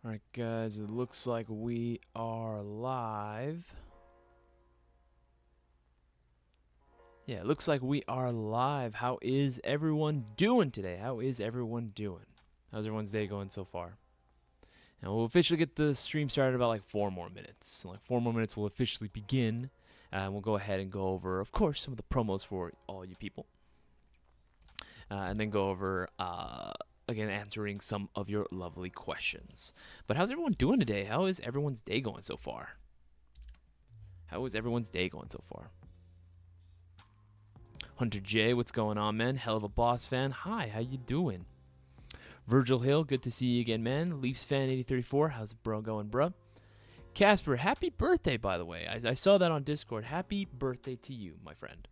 Alright guys, it looks like we are live. Yeah, it looks like we are live. How is everyone doing today? How's everyone's day going so far? And we'll officially get the stream started in about like 4 more minutes. In like 4 more minutes we'll officially begin. And we'll go ahead and go over, of course, some of the promos for all you people. And then go over, again, answering some of your lovely questions. But how's everyone doing today? How is everyone's day going so far? Hunter J, what's going on, man? Hell of a boss fan. Hi, how you doing? Virgil Hill, good to see you again, man. Leafs fan 8034, how's it going, bruh? Casper, happy birthday, by the way. I saw that on Discord. Happy birthday to you, my friend.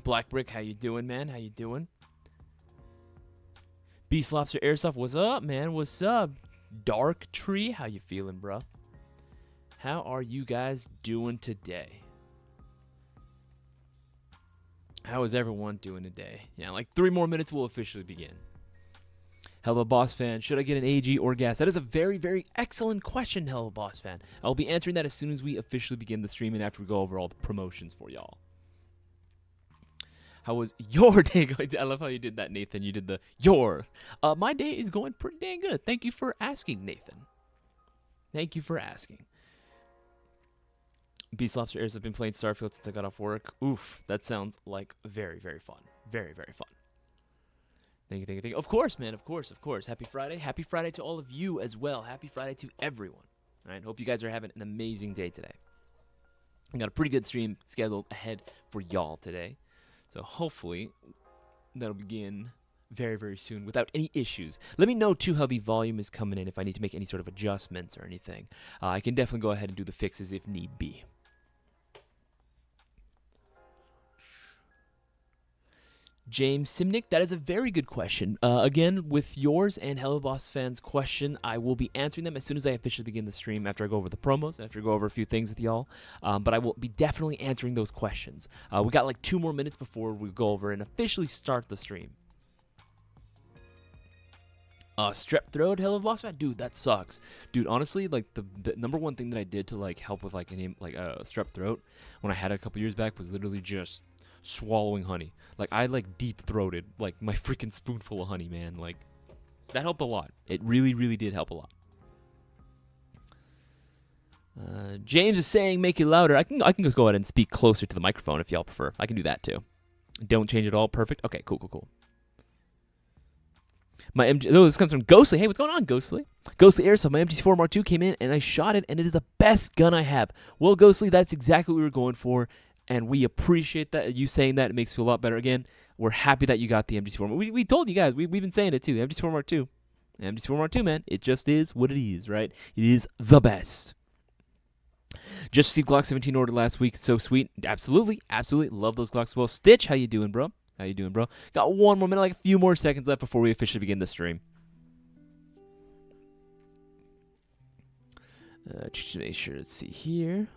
Black Brick, how you doing, man? How you doing? Beast Lobster Airsoft, what's up, man? What's up? Dark Tree, how you feeling, bruh? How are you guys doing today? How is everyone doing today? Yeah, like 3 more minutes will officially begin. Hello, Boss Fan. Should I get an AG or gas? That is a very, very excellent question, Hello, Boss Fan. I'll be answering that as soon as we officially begin the stream and after we go over all the promotions for y'all. How was your day going? I love how you did that, Nathan. You did the your. My day is going pretty dang good. Thank you for asking, Nathan. Thank you for asking. Beast Lobster Airs have been playing Starfield since I got off work. Oof, that sounds like very, very fun. Very, very fun. Thank you. Of course, man. Of course. Happy Friday. Happy Friday to all of you as well. Happy Friday to everyone. All right. Hope you guys are having an amazing day today. I got a pretty good stream scheduled ahead for y'all today. So hopefully that'll begin very, very soon without any issues. Let me know, too, how the volume is coming in if I need to make any sort of adjustments or anything. I can definitely go ahead and do the fixes if need be. James Simnick, that is a very good question. Again, with yours and Hello Boss fans' question, I will be answering them as soon as I officially begin the stream after I go over the promos, after I go over a few things with y'all. But I will be definitely answering those questions. We got like 2 more minutes before we go over and officially start the stream. Strep throat, Hello Boss fan? Dude, that sucks. Dude, honestly, like the number one thing that I did to like help with like strep throat when I had it a couple years back was literally just swallowing honey. Like I like deep throated like my freaking spoonful of honey, man. Like that helped a lot. It really, really did help a lot. James is saying make it louder. I can just go ahead and speak closer to the microphone if y'all prefer. I can do that too. Don't change it all. Perfect. Okay, cool. My this comes from Ghostly. Hey, what's going on, Ghostly? Ghostly Airsoft. My MG4 Mark II came in and I shot it, and it is the best gun I have. Well, Ghostly, that's exactly what we were going for. And we appreciate that. You saying that, it makes us feel a lot better. Again, we're happy that you got the MG4. We told you guys. We've been saying it too. MG4 Mark II. MG4 Mark II, man. It just is what it is, right? It is the best. Just received Glock 17 order last week. So sweet. Absolutely. Love those Glocks as well. Stitch, how you doing, bro? Got 1 more minute, like a few more seconds left before we officially begin the stream. Just make sure to see here.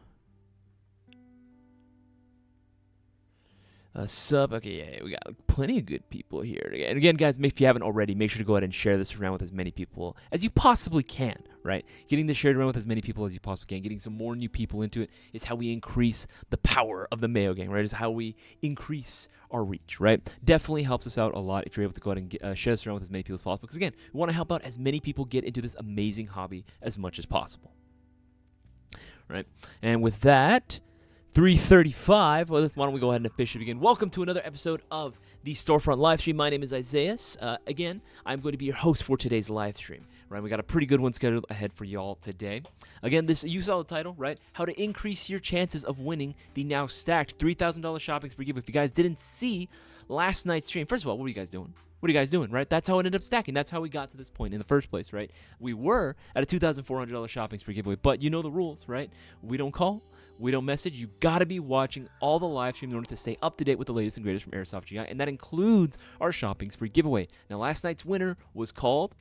Sub, okay, yeah, we got plenty of good people here. And again, guys, if you haven't already, make sure to go ahead and share this around with as many people as you possibly can, right? Getting this shared around with as many people as you possibly can, getting some more new people into it is how we increase the power of the Mayo Gang, right? Is how we increase our reach, right? Definitely helps us out a lot if you're able to go ahead and share this around with as many people as possible. Because again, we want to help out as many people get into this amazing hobby as much as possible, right? And with that, 3:35. Well, why don't we go ahead and officially begin? Welcome to another episode of the Storefront live stream. My name is Isaias. Again, I'm going to be your host for today's live stream. Right, we got a pretty good one scheduled ahead for y'all today. Again, you saw the title, right? How to increase your chances of winning the now stacked $3,000 shopping spree giveaway. If you guys didn't see last night's stream, first of all, what are you guys doing? Right? That's how it ended up stacking. That's how we got to this point in the first place, right? We were at a $2,400 shopping spree giveaway, but you know the rules, right? We don't call. We don't message. You got to be watching all the live stream in order to stay up to date with the latest and greatest from Airsoft GI, and that includes our shopping spree giveaway. Now, last night's winner was called,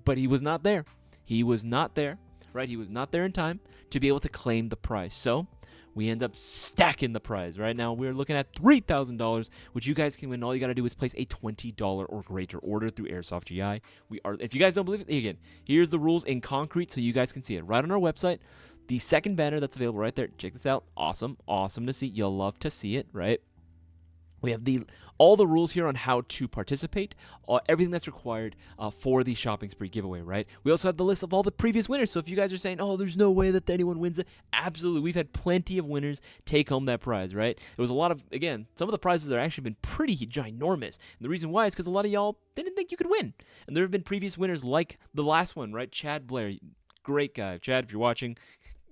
but he was not there. Right? He was not there in time to be able to claim the prize. So, we end up stacking the prize. Right now, we're looking at $3,000, which you guys can win. All you got to do is place a $20 or greater order through Airsoft GI. If you guys don't believe it, again, here's the rules in concrete so you guys can see it. Right on our website, the second banner that's available right there. Check this out. Awesome. Awesome to see. You'll love to see it, right? We have all the rules here on how to participate, everything that's required for the shopping spree giveaway, right? We also have the list of all the previous winners. So if you guys are saying, oh, there's no way that anyone wins it, absolutely. We've had plenty of winners take home that prize, right? It was a lot of, again, some of the prizes have actually been pretty ginormous. And the reason why is because a lot of y'all didn't think you could win. And there have been previous winners like the last one, right? Chad Blair, great guy. Chad, if you're watching,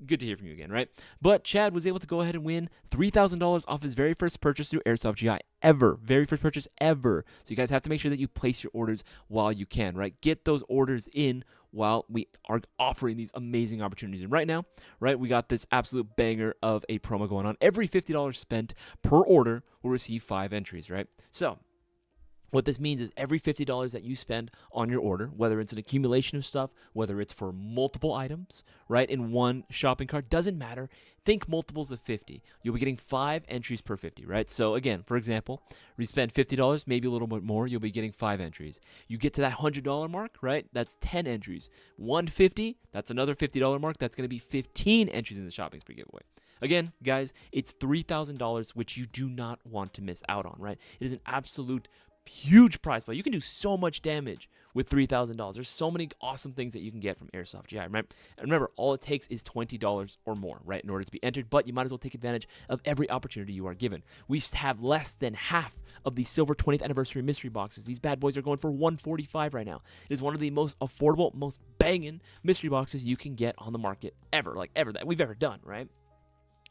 good to hear from you again, right? But Chad was able to go ahead and win $3,000 off his very first purchase through Airsoft GI ever. Very first purchase ever. So you guys have to make sure that you place your orders while you can, right? Get those orders in while we are offering these amazing opportunities. And right now, right, we got this absolute banger of a promo going on. Every $50 spent per order will receive 5 entries, right? So what this means is every $50 that you spend on your order, whether it's an accumulation of stuff, whether it's for multiple items, right, in one shopping cart, doesn't matter. Think multiples of 50. You'll be getting 5 entries per 50, right? So again, for example, we spend $50, maybe a little bit more, you'll be getting 5 entries. You get to that $100 mark, right? That's 10 entries. 150, that's another $50 mark. That's going to be 15 entries in the shopping spree giveaway. Again, guys, it's $3,000, which you do not want to miss out on, right? It is an absolute huge prize play. You can do so much damage with $3,000. There's so many awesome things that you can get from Airsoft GI. Right? And remember, all it takes is $20 or more, right, in order to be entered. But you might as well take advantage of every opportunity you are given. We have less than half of the silver 20th anniversary mystery boxes. These bad boys are going for $145 right now. It is one of the most affordable, most banging mystery boxes you can get on the market ever, that we've ever done, right?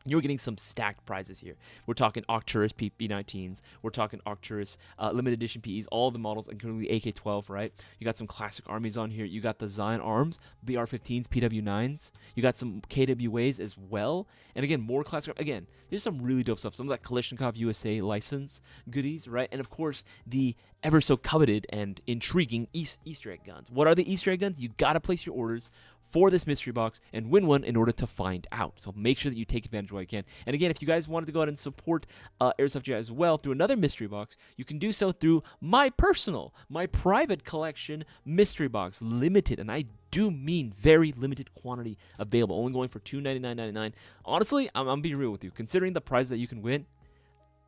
You're getting some stacked prizes here. We're talking Arcturus PP19s. We're talking Arcturus limited edition PEs, all the models, including the AK-12, right? You got some classic armies on here. You got the Zion arms, the R15s, PW9s. You got some KWAs as well. And again, more classic. Again, there's some really dope stuff. Some of that Kalashnikov USA license goodies, right? And of course, the ever so coveted and intriguing Easter egg guns. What are the Easter egg guns? You got to place your orders for this mystery box and win one in order to find out. So make sure that you take advantage while you can. And again, if you guys wanted to go ahead and support Airsoft GI as well through another mystery box, you can do so through my private collection mystery box, limited, and I do mean very limited quantity available, only going for $299.99. Honestly, I'm gonna be real with you. Considering the prizes that you can win,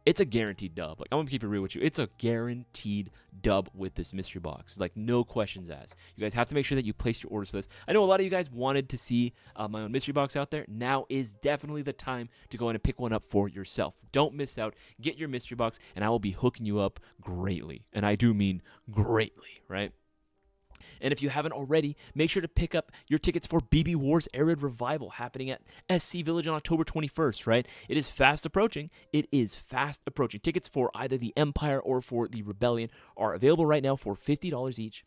it's a guaranteed dub. Like, I'm gonna keep it real with you. It's a guaranteed dub with this mystery box. Like, no questions asked. You guys have to make sure that you place your orders for this. I know a lot of you guys wanted to see my own mystery box out there. Now is definitely the time to go in and pick one up for yourself. Don't miss out. Get your mystery box, and I will be hooking you up greatly. And I do mean greatly, right? And if you haven't already, make sure to pick up your tickets for BB Wars Arid Revival happening at SC Village on October 21st, right? It is fast approaching. Tickets for either the Empire or for the Rebellion are available right now for $50 each.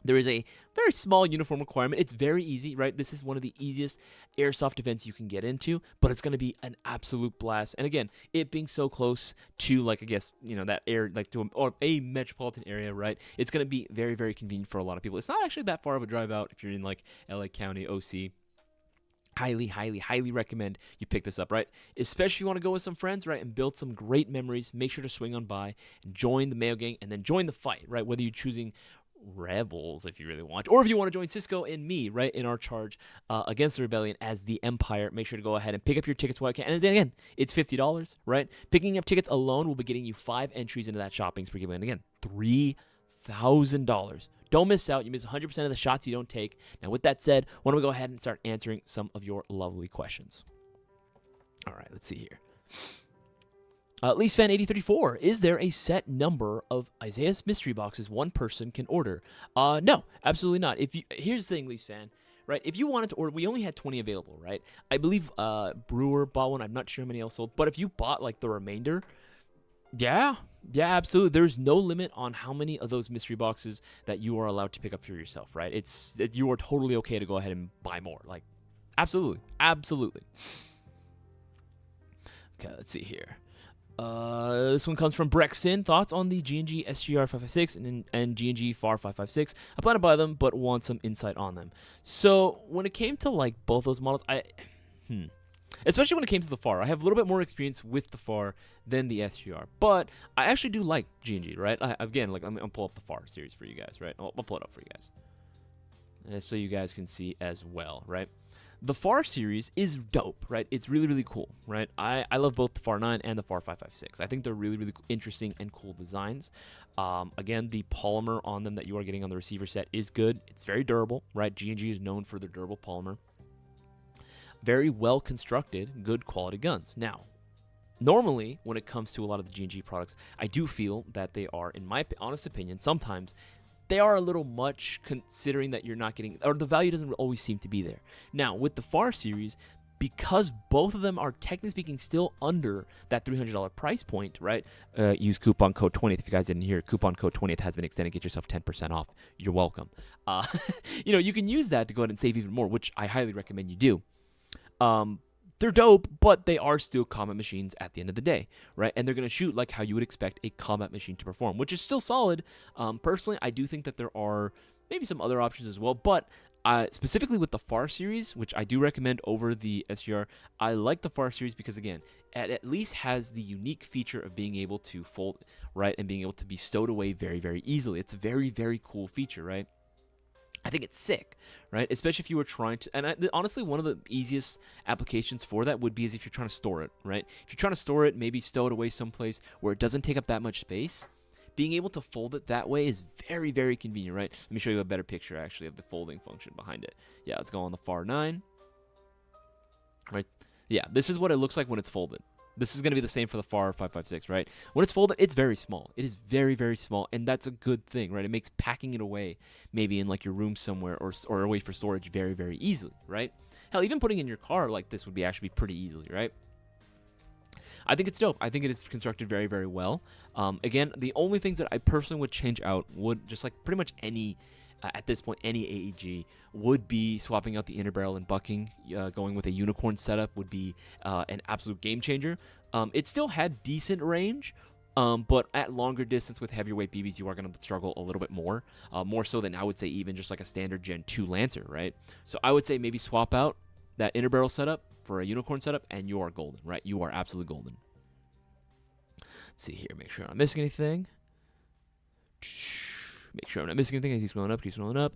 There is a very small uniform requirement. It's very easy, right? This is one of the easiest airsoft events you can get into, but it's going to be an absolute blast. And again, it being so close to, like, I guess, you know, that air, like to a metropolitan area, right? It's going to be very, very convenient for a lot of people. It's not actually that far of a drive out if you're in like LA County, OC. Highly recommend you pick this up, right? Especially if you want to go with some friends, right, and build some great memories. Make sure to swing on by and join the Mayo Gang and then join the fight, right? Whether you're choosing Rebels if you really want, or if you want to join Cisco and me, right, in our charge against the Rebellion as the Empire, make sure to go ahead and pick up your tickets while you can. And again, it's $50, right? Picking up tickets alone will be getting you 5 entries into that shopping spree giveaway. And again, $3,000. Don't miss out. You miss 100% of the shots you don't take. Now, with that said, why don't we go ahead and start answering some of your lovely questions. All right, let's see here. LeafsFan8034, is there a set number of Isaias mystery boxes one person can order? No, absolutely not. Here's the thing, LeafsFan, right? If you wanted to order, we only had 20 available, right? I believe Brewer bought one. I'm not sure how many else sold. But if you bought like the remainder, yeah, absolutely. There's no limit on how many of those mystery boxes that you are allowed to pick up for yourself, right? You are totally okay to go ahead and buy more. Like, absolutely. Okay, let's see here. This one comes from Brexin. Thoughts on the G&G SGR 556 and G&G FAR 556? I plan to buy them, but want some insight on them. So when it came to like both those models, especially when it came to the FAR. I have a little bit more experience with the FAR than the SGR, but I actually do like G&G, right? Again, like I'm pull up the FAR series for you guys, right? I'll pull it up for you guys, so you guys can see as well, right? The FAR series is dope, right? It's really, really cool, right? I love both the FAR 9 and the FAR 556. I think they're really, really interesting and cool designs. Again, the polymer on them that you are getting on the receiver set is good. It's very durable, right? G&G is known for their durable polymer. Very well constructed, good quality guns. Now, normally, when it comes to a lot of the G&G products, I do feel that they are, in my honest opinion, sometimes they are a little much, considering that you're not getting, or the value doesn't always seem to be there. Now, with the FAR series, because both of them are technically speaking still under that $300 price point, right? Use coupon code 20th. If you guys didn't hear, coupon code 20th has been extended. Get yourself 10% off. You're welcome. You can use that to go ahead and save even more, which I highly recommend you do. They're dope, but they are still combat machines at the end of the day, right? And they're going to shoot like how you would expect a combat machine to perform, which is still solid. Personally, I do think that there are maybe some other options as well, but specifically with the FAR series, which I do recommend over the SGR, I like the FAR series because, again, it at least has the unique feature of being able to fold, right, and being able to be stowed away very, very easily. It's a very, very cool feature, right? I think it's sick, right? Especially if you were trying to, and honestly, one of the easiest applications for that would be as if you're trying to store it, right? If you're trying to store it, maybe stow it away someplace where it doesn't take up that much space. Being able to fold it that way is very, very convenient, right? Let me show you a better picture, actually, of the folding function behind it. Yeah, let's go on the FAR 9. Right? Yeah, this is what it looks like when it's folded. This is going to be the same for the FAR 556, right? When it's folded, it's very small. It is very, very small, and that's a good thing, right? It makes packing it away, maybe in like your room somewhere or away for storage very, very easily, right? Hell, even putting it in your car like this would be actually pretty easily, right? I think it's dope. I think it is constructed very, very well. Again, the only things that I personally would change out would, just like pretty much any, at this point, any AEG, would be swapping out the inner barrel and bucking. Going with a unicorn setup would be an absolute game changer. It still had decent range, but at longer distance with heavier weight BBs, you are going to struggle a little bit more. More so than I would say even just like a standard Gen 2 Lancer, right? So I would say maybe swap out that inner barrel setup for a unicorn setup, and you are golden, right? You are absolutely golden. Let's see here. Make sure I'm not missing anything. Make sure I'm not missing anything. Keep scrolling up. Keep scrolling up.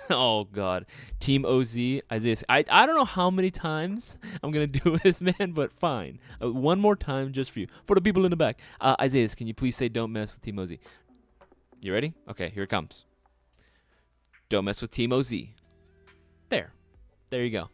Oh, God. Team OZ. Isaias. I don't know how many times I'm going to do this, man, but fine. One more time just for you. For the people in the back. Isaias, can you please say don't mess with Team OZ? You ready? Okay, here it comes. Don't mess with Team OZ. There. There you go.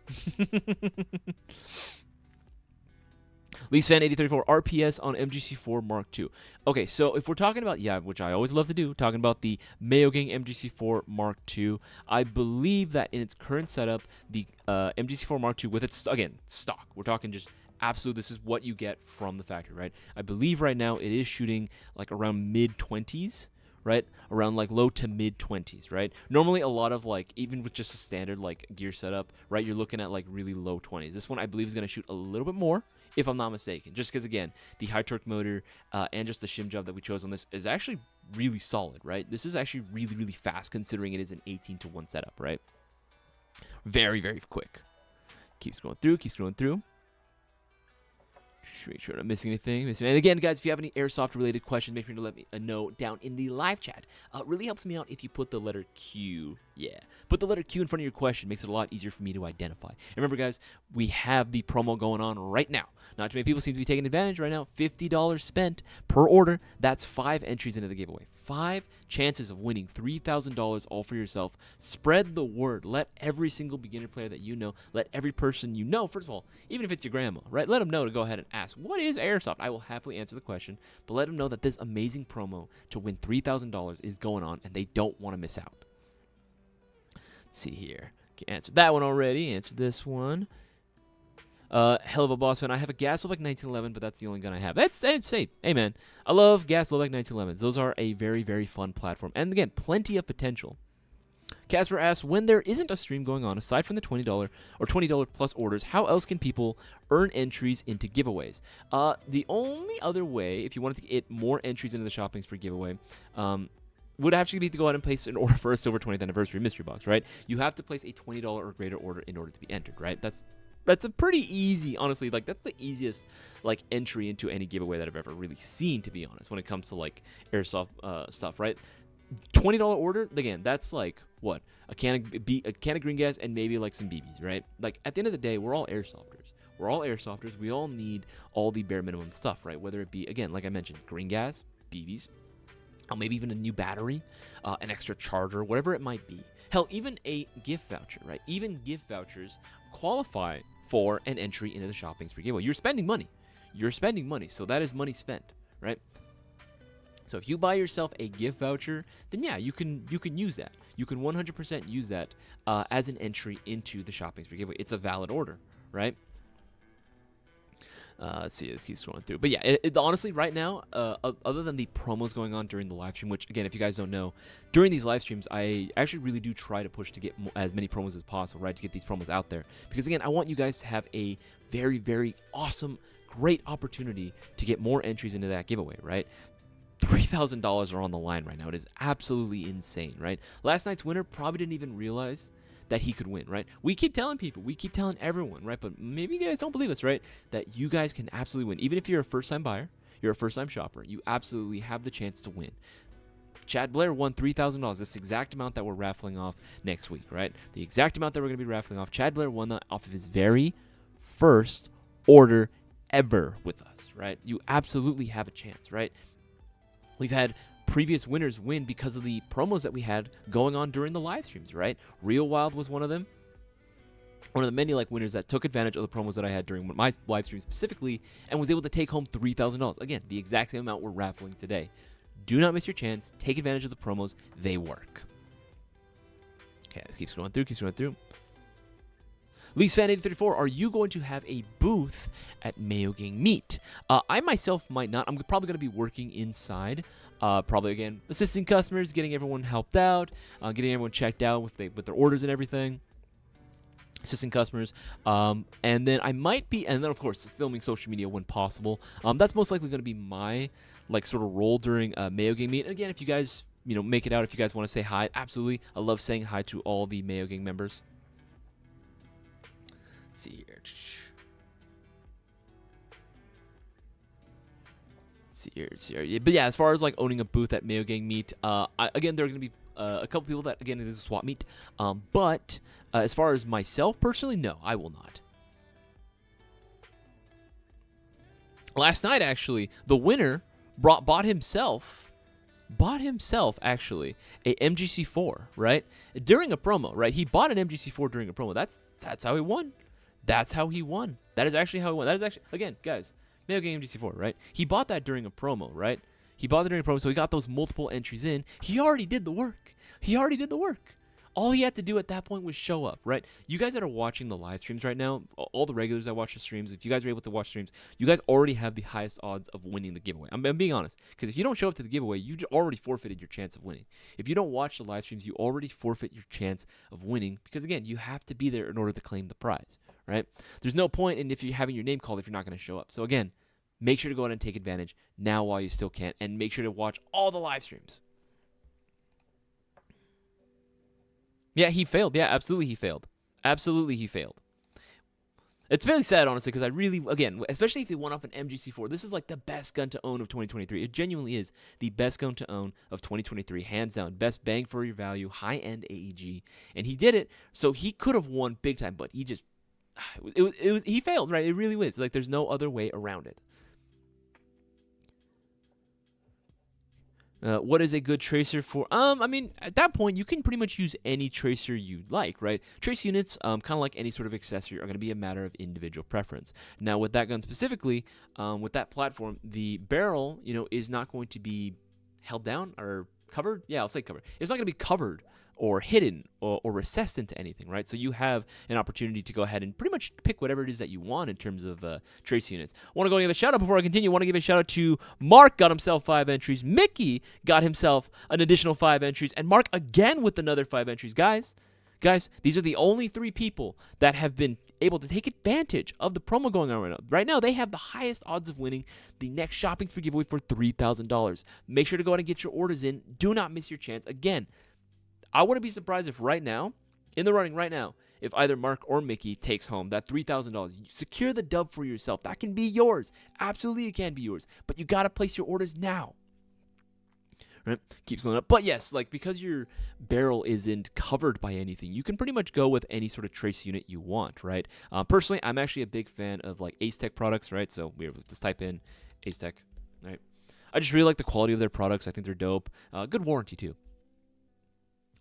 LeafsFan8034 RPS on MGC4 Mark II. Okay, so if we're talking about, which I always love to do, talking about the Mayo Gang MGC4 Mark II, I believe that in its current setup, the MGC4 Mark II with its, again, stock, we're talking just absolute, this is what you get from the factory, right? I believe right now it is shooting like around mid-20s, right? Around like low to mid 20s, right? Normally a lot of like, even with just a standard like gear setup, right? You're looking at like really low 20s. This one I believe is going to shoot a little bit more, if I'm not mistaken. Just because again, the high torque motor and just the shim job that we chose on this is actually really solid, right? This is actually really, really fast considering it is an 18-to-1 setup, right? Very, very quick. Keep scrolling through, keep scrolling through. Make sure I'm not missing anything. And again, guys, if you have any airsoft-related questions, make sure to let me know down in the live chat. It really helps me out if you put the letter Q. Yeah, put the letter Q in front of your question. Makes it a lot easier for me to identify. And remember, guys, we have the promo going on right now. Not too many people seem to be taking advantage right now. $50 spent per order. That's 5 entries into the giveaway. 5 chances of winning $3,000 all for yourself. Spread the word. Let every single beginner player that you know, let every person you know, first of all, even if it's your grandma, right? Let them know to go ahead and ask, what is Airsoft? I will happily answer the question, but let them know that this amazing promo to win $3,000 is going on, and they don't want to miss out. Let's see here. Okay, answered that one already. Answered this one. Hell of a boss fan. I have a Gas Blowback 1911, but that's the only gun I have. That's safe. Hey, man. I love Gas Blowback 1911s. Those are a very, very fun platform. And again, plenty of potential. Casper asks, when there isn't a stream going on, aside from the $20 or $20 plus orders, how else can people earn entries into giveaways? The only other way, if you wanted to get more entries into the shopping spree giveaway, would actually be to go ahead and place an order for a Silver 20th Anniversary Mystery Box, right? You have to place a $20 or greater order in order to be entered, right? That's that's a pretty easy, honestly, like that's the easiest like entry into any giveaway that I've ever really seen, to be honest, when it comes to like airsoft stuff, right? $20 order, again, that's like what, a can of green gas and maybe like some BBs, right? Like at the end of the day, we're all airsofters. We all need all the bare minimum stuff, right? Whether it be, again, like I mentioned, green gas, BBs, maybe even a new battery, an extra charger, whatever it might be. Hell, even a gift voucher, right? Even gift vouchers qualify for an entry into the shopping spree giveaway. You're spending money, so that is money spent, right? So if you buy yourself a gift voucher, then yeah, you can use that. You can 100% use that as an entry into the shopping spree giveaway. It's a valid order, right? Let's see, let's keep scrolling through. But yeah, honestly, right now, other than the promos going on during the live stream, which, again, if you guys don't know, during these live streams, I actually really do try to push to get as many promos as possible, right, to get these promos out there. Because, again, I want you guys to have a very, very awesome, great opportunity to get more entries into that giveaway, right? $3,000 are on the line right now. It is absolutely insane, right? Last night's winner probably didn't even realize that he could win, right? We keep telling people, we keep telling everyone, right? But maybe you guys don't believe us, right? That you guys can absolutely win. Even if you're a first-time buyer, you're a first-time shopper, you absolutely have the chance to win. Chad Blair won $3,000. That's the exact amount that we're raffling off next week, right? The exact amount that we're going to be raffling off. Chad Blair won that off of his very first order ever with us, right? You absolutely have a chance, right? We've had previous winners win because of the promos that we had going on during the live streams, right? Real Wild was one of them. One of the many like winners that took advantage of the promos that I had during my live stream specifically and was able to take home $3,000. Again, the exact same amount we're raffling today. Do not miss your chance. Take advantage of the promos. They work. Okay, let's keep scrolling through. Lee's Fan 8034, are you going to have a booth at Mayo Gang Meet? I myself might not. I'm probably going to be working inside. Probably, again, assisting customers, getting everyone helped out, getting everyone checked out with their orders and everything. Assisting customers. And then I might be, and then, of course, filming social media when possible. That's most likely going to be my, like, sort of role during Mayo Gang Meet. And again, if you guys, make it out, if you guys want to say hi, absolutely. I love saying hi to all the Mayo Gang members. Let's see here. Yeah, but yeah, as far as like owning a booth at Mayo Gang Meet, again, there are going to be a couple people that, again, it is a swap meet. But as far as myself personally, no, I will not. Last night, actually, the winner bought himself actually a MGC4, right? During a promo, right? He bought an MGC4 during a promo. That's how he won. That's how he won. That is actually how he won. That is actually, again, guys, Mayo Gang MGC4, right? He bought that during a promo, right? He bought it during a promo, so he got those multiple entries in. He already did the work. All he had to do at that point was show up, right? You guys that are watching the live streams right now, all the regulars that watch the streams, if you guys are able to watch streams, you guys already have the highest odds of winning the giveaway. I'm being honest, because if you don't show up to the giveaway, you already forfeited your chance of winning. If you don't watch the live streams, you already forfeit your chance of winning, because again, you have to be there in order to claim the prize, right? There's no point in if you're having your name called if you're not going to show up. So again, make sure to go ahead and take advantage now while you still can, and make sure to watch all the live streams. Yeah, he failed. Yeah, absolutely he failed. It's really sad, honestly, because I really, again, especially if you went off an MGC4, this is like the best gun to own of 2023. It genuinely is the best gun to own of 2023, hands down. Best bang for your value, high-end AEG. And he did it, so he could have won big time, but he just, he failed, right? It really was. Like, there's no other way around it. What is a good tracer for? I mean, at that point, you can pretty much use any tracer you'd like, right? Trace units, kind of like any sort of accessory, are going to be a matter of individual preference. Now, with that gun specifically, with that platform, the barrel, is not going to be held down or covered. Yeah, I'll say covered. It's not going to be covered or hidden or recessed into anything, right? So you have an opportunity to go ahead and pretty much pick whatever it is that you want in terms of trace units. I want to go and give a shout out before I continue. I want to give a shout out to Mark, got himself 5 entries. Mickey got himself an additional 5 entries. And Mark again with another 5 entries. Guys, these are the only 3 people that have been able to take advantage of the promo going on right now. Right now, they have the highest odds of winning the next shopping spree giveaway for $3,000. Make sure to go ahead and get your orders in. Do not miss your chance. Again, I wouldn't be surprised if right now, in the running right now. If either Mark or Mickey takes home that $3,000, secure the dub for yourself. That can be yours. Absolutely, it can be yours. But you got to place your orders now. Right? Keeps going up. But yes, like because your barrel isn't covered by anything, you can pretty much go with any sort of trace unit you want, right? Personally, I'm actually a big fan of like Ace Tech products, right? So we just type in Ace Tech, right? I just really like the quality of their products. I think they're dope. Good warranty too.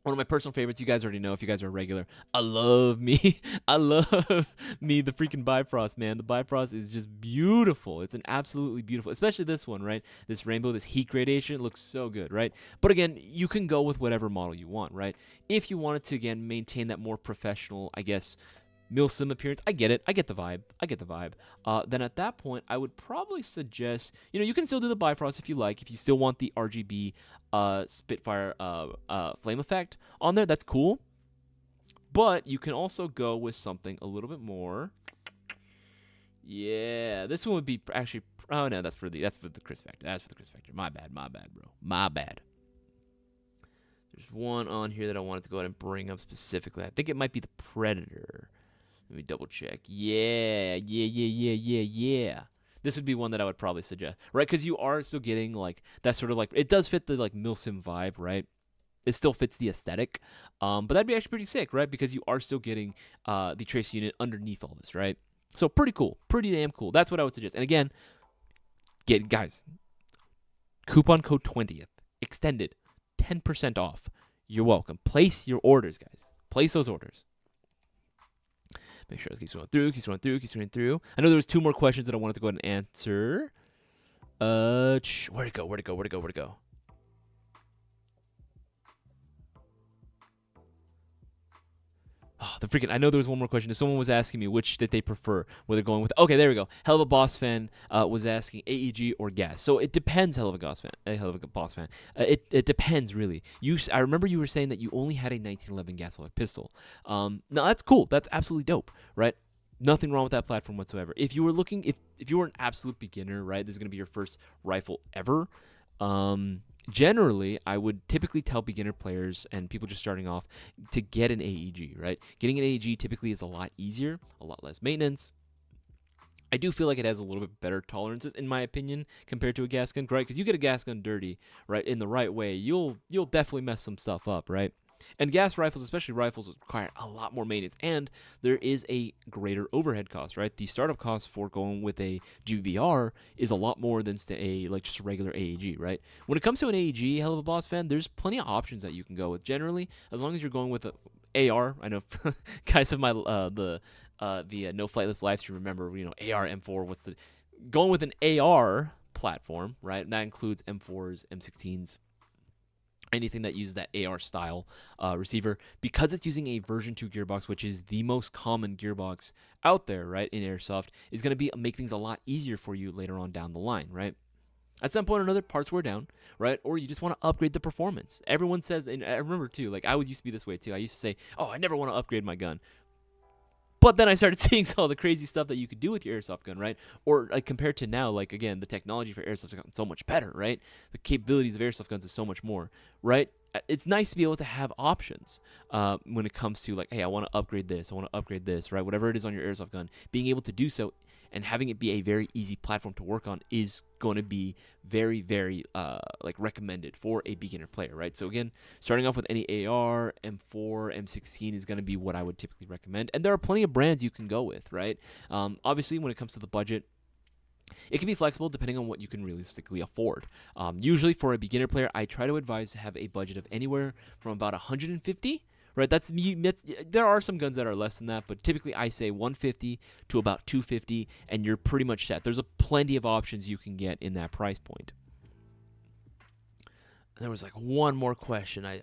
One of my personal favorites, you guys already know if you guys are a regular. I love me the freaking Bifrost, man. The Bifrost is just beautiful. It's an absolutely beautiful, especially this one, right? This rainbow, this heat gradation, it looks so good, right? But again, you can go with whatever model you want, right? If you wanted to, again, maintain that more professional, I guess, milsim appearance, I get it. I get the vibe. Then at that point, I would probably suggest, you can still do the Bifrost if you like. If you still want the RGB Spitfire flame effect on there, that's cool. But you can also go with something a little bit more. Yeah, this one would be actually. Oh no, that's for the Chris Factor. That's for the Chris Factor. My bad, bro. My bad. There's one on here that I wanted to go ahead and bring up specifically. I think it might be the Predator. Let me double check. Yeah. This would be one that I would probably suggest, right? Because you are still getting like that sort of like, it does fit the like milsim vibe, right? It still fits the aesthetic, but that'd be actually pretty sick, right? Because you are still getting the trace unit underneath all this, right? So pretty cool, pretty damn cool. That's what I would suggest. And again, guys, coupon code 20th extended 10% off. You're welcome. Place your orders, guys. Place those orders. Make sure it keeps going through. I know there was 2 more questions that I wanted to go ahead and answer. Where'd it go? Oh, I know there was one more question. Someone was asking me which did they prefer, where they're going with. Okay, there we go. Hell of a Boss fan was asking AEG or gas. So it depends, Hell of a Boss fan. It depends, really. I remember you were saying that you only had a 1911 gas pistol. No, that's cool. That's absolutely dope, right? Nothing wrong with that platform whatsoever. If you were looking, if you were an absolute beginner, right, this is going to be your first rifle ever. Generally, I would typically tell beginner players and people just starting off to get an AEG, right? Getting an AEG typically is a lot easier, a lot less maintenance. I do feel like it has a little bit better tolerances, in my opinion, compared to a gas gun, right? Because you get a gas gun dirty, right, in the right way, you'll definitely mess some stuff up, right? And gas rifles, especially rifles, require a lot more maintenance, and there is a greater overhead cost, right? The startup cost for going with a GBR is a lot more than just a regular AEG, right? When it comes to an AEG, Hell of a Boss fan, there's plenty of options that you can go with. Generally, as long as you're going with a AR, I know guys of my No Flightless live stream remember, AR, M4. Going with an AR platform, right? And that includes M4s, M16s. Anything that uses that AR style receiver, because it's using a version 2 gearbox, which is the most common gearbox out there, right, in Airsoft, is going to make things a lot easier for you later on down the line, right? At some point or another, parts wear down, right? Or you just want to upgrade the performance. Everyone says, and I remember too, like I used to be this way too. I used to say, oh, I never want to upgrade my gun. But then I started seeing all the crazy stuff that you could do with your airsoft gun, right? Or like compared to now, like again, the technology for airsoft has gotten so much better, right? The capabilities of airsoft guns is so much more, right? It's nice to be able to have options when it comes to like, hey, I want to upgrade this, right? Whatever it is on your airsoft gun, being able to do so and having it be a very easy platform to work on is going to be very, very recommended for a beginner player, right? So again, starting off with any AR, M4, M16 is going to be what I would typically recommend. And there are plenty of brands you can go with, right? Obviously, when it comes to the budget, it can be flexible depending on what you can realistically afford. Usually for a beginner player, I try to advise to have a budget of anywhere from about 150. Right, there are some guns that are less than that, but typically I say 150 to about 250, and you're pretty much set. There's plenty of options you can get in that price point. And there was like one more question. I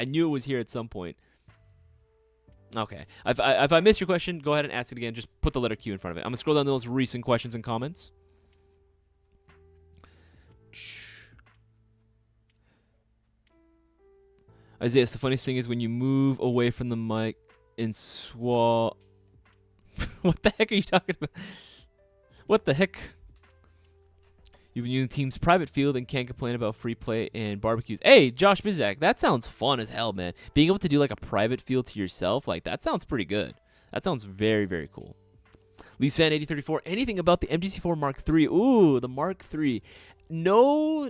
knew it was here at some point. Okay, if I missed your question, go ahead and ask it again. Just put the letter Q in front of it. I'm gonna scroll down those recent questions and comments. Isaiah, the funniest thing is when you move away from the mic and swallow. What the heck are you talking about? What the heck? You've been using Team's private field and can't complain about free play and barbecues. Hey, Josh Bizak, that sounds fun as hell, man. Being able to do like a private field to yourself, like that sounds pretty good. That sounds very, very cool. LeeSfan8034, anything about the MGC4 Mark III? Ooh, the Mark III. No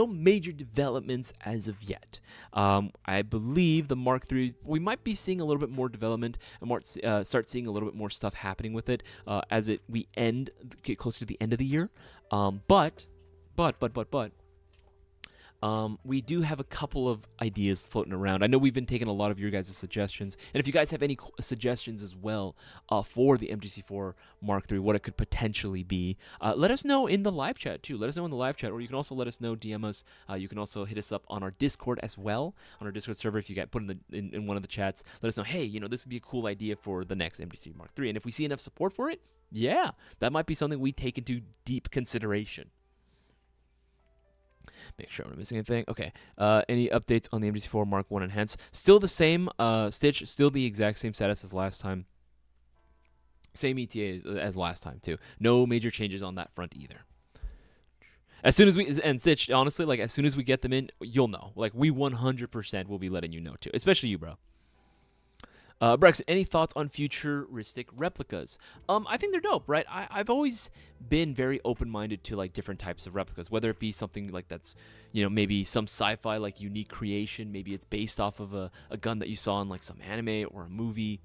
major developments as of yet. I believe the Mark III, we might be seeing a little bit more development and start seeing a little bit more stuff happening with it as we get closer to the end of the year. But we do have a couple of ideas floating around. I know we've been taking a lot of your guys' suggestions, and if you guys have any suggestions as well for the MGC4 Mark III, what it could potentially be, let us know in the live chat too. Let us know in the live chat, or you can also let us know, DM us. You can also hit us up on our Discord as well, on our Discord server. If you get put in one of the chats, let us know, hey, this would be a cool idea for the next MGC Mark III, and if we see enough support for it, yeah, that might be something we take into deep consideration. Make sure I'm not missing anything. Okay. Any updates on the MGC4 Mark I Enhanced? Still the same. Stitch, still the exact same status as last time. Same ETA as last time, too. No major changes on that front either. As soon as and Stitch, honestly, like, as soon as we get them in, you'll know. Like, we 100% will be letting you know, too. Especially you, bro. Brex, any thoughts on futuristic replicas? I think they're dope, right? I've always been very open-minded to like different types of replicas, whether it be something like that's, maybe some sci-fi like unique creation, maybe it's based off of a gun that you saw in like some anime or a movie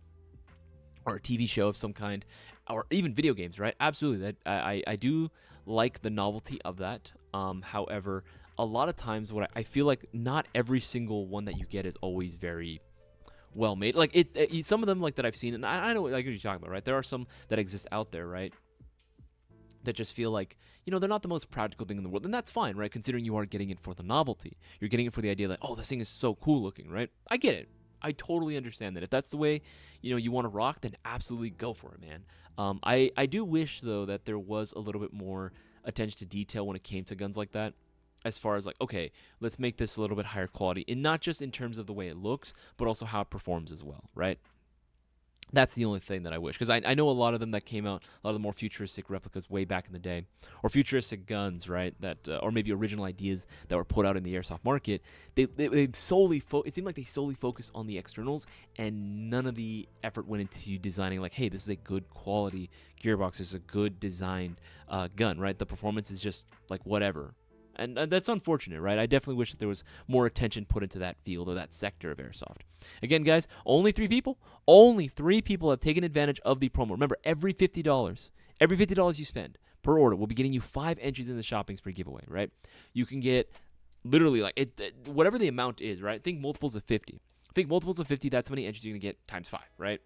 or a TV show of some kind, or even video games, right? Absolutely, that I do like the novelty of that. However, a lot of times what I feel like not every single one that you get is always very well made. Like some of them like that I've seen, and I know like what you're talking about, right? There are some that exist out there, right, that just feel like they're not the most practical thing in the world, and that's fine, right? Considering you are getting it for the novelty, you're getting it for the idea that, oh, this thing is so cool looking, right? I get it. I totally understand that. If that's the way you want to rock, then absolutely go for it, man. I do wish though that there was a little bit more attention to detail when it came to guns like that. As far as like, okay, let's make this a little bit higher quality, and not just in terms of the way it looks, but also how it performs as well, right? That's the only thing that I wish, because I know a lot of them that came out, a lot of the more futuristic replicas way back in the day, or futuristic guns, right? That or maybe original ideas that were put out in the airsoft market. They solely it seemed like they solely focused on the externals, and none of the effort went into designing like, hey, this is a good quality gearbox, this is a good designed gun, right? The performance is just like whatever. And that's unfortunate, right? I definitely wish that there was more attention put into that field or that sector of airsoft. Again, guys, only 3 people have taken advantage of the promo. Remember, every $50 you spend per order will be getting you 5 entries in the shopping spree giveaway, right? You can get literally like whatever the amount is, right? Think multiples of 50. Think multiples of 50, that's how many entries you're going to get times 5, right?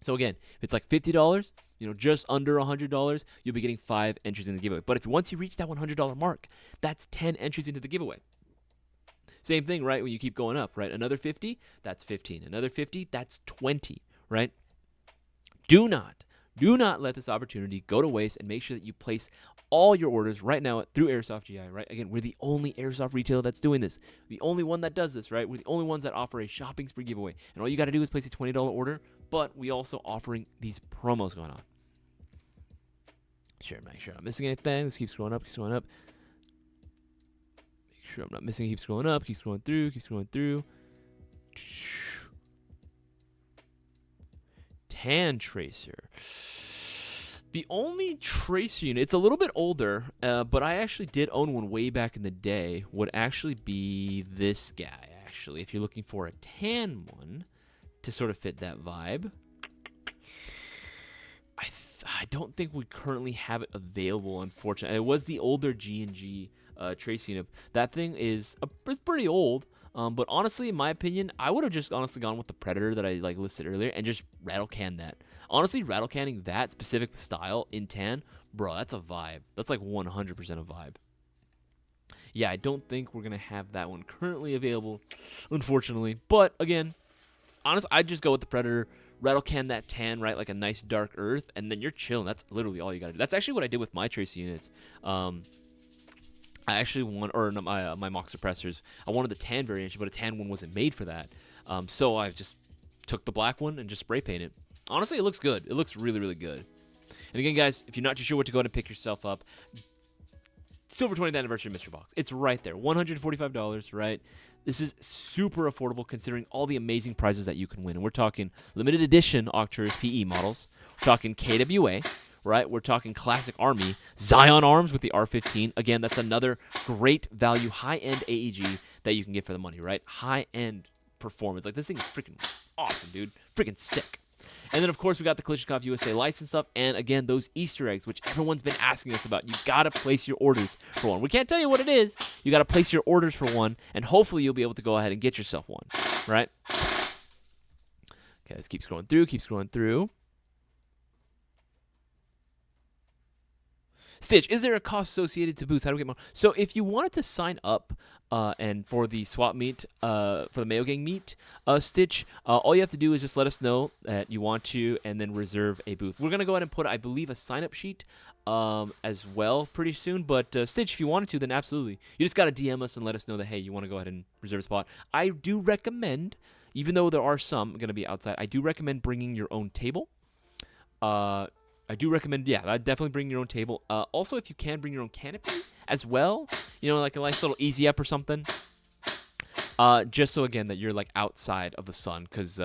So again, if it's like $50, just under $100, you'll be getting 5 entries in the giveaway. But if once you reach that $100 mark, that's 10 entries into the giveaway. Same thing, right? When you keep going up, right? Another 50, that's 15. Another 50, that's 20, right? Do not let this opportunity go to waste, and make sure that you place all your orders right now through Airsoft GI, right? Again, we're the only airsoft retailer that's doing this. The only one that does this, right? We're the only ones that offer a shopping spree giveaway. And all you got to do is place a $20 order, but we also offering these promos going on. Sure, make sure I'm not missing anything. Let's keep scrolling up, Make sure I'm not missing. Keep scrolling up, keep scrolling through. Tan Tracer. The only Tracer unit, it's a little bit older, but I actually did own one way back in the day, would actually be this guy, actually. If you're looking for a tan one to sort of fit that vibe. I don't think we currently have it available, unfortunately. It was the older G&G Tracer unit. That thing is it's pretty old. But honestly, in my opinion, I would have just honestly gone with the Predator that I listed earlier and just rattle can that. Honestly, rattle canning that specific style in tan, bro, that's a vibe. That's like 100% a vibe. Yeah, I don't think we're going to have that one currently available, unfortunately. But again, honestly, I'd just go with the Predator, rattle can that tan, right? Like a nice dark earth, and then you're chilling. That's literally all you got to do. That's actually what I did with my Tracer units. I actually want, or my mock suppressors, I wanted the tan variation, but a tan one wasn't made for that. So I just took the black one and just spray painted it. Honestly, it looks good. It looks really, really good. And again, guys, if you're not too sure what to go ahead and pick yourself up, Silver 20th Anniversary Mystery Box. It's right there. $145, right? This is super affordable considering all the amazing prizes that you can win. And we're talking limited edition Arcturus PE models. We're talking KWA, right? We're talking Classic Army. Zion Arms with the R15. Again, that's another great value, high-end AEG that you can get for the money, right? High-end performance. Like, this thing is freaking awesome, dude. Freaking sick. And then, of course, we got the Kalashnikov USA license stuff. And, again, those Easter eggs, which everyone's been asking us about. You got to place your orders for one. We can't tell you what it is. You got to place your orders for one. And hopefully you'll be able to go ahead and get yourself one, right? Okay, let's keep scrolling through. Keep scrolling through. Stitch, is there a cost associated to booths? How do we get more? So if you wanted to sign up and for the swap meet, for the Mayo Gang meet, Stitch, all you have to do is just let us know that you want to and then reserve a booth. We're going to go ahead and put, I believe, a sign-up sheet as well pretty soon. But Stitch, if you wanted to, then absolutely. You just got to DM us and let us know that, hey, you want to go ahead and reserve a spot. I do recommend, even though there are some going to be outside, I do recommend bringing your own table. I do recommend, yeah, I'd definitely bring your own table. Also, if you can, bring your own canopy as well. You know, like a nice little easy up or something. Just so, again, that you're, like, outside of the sun. Because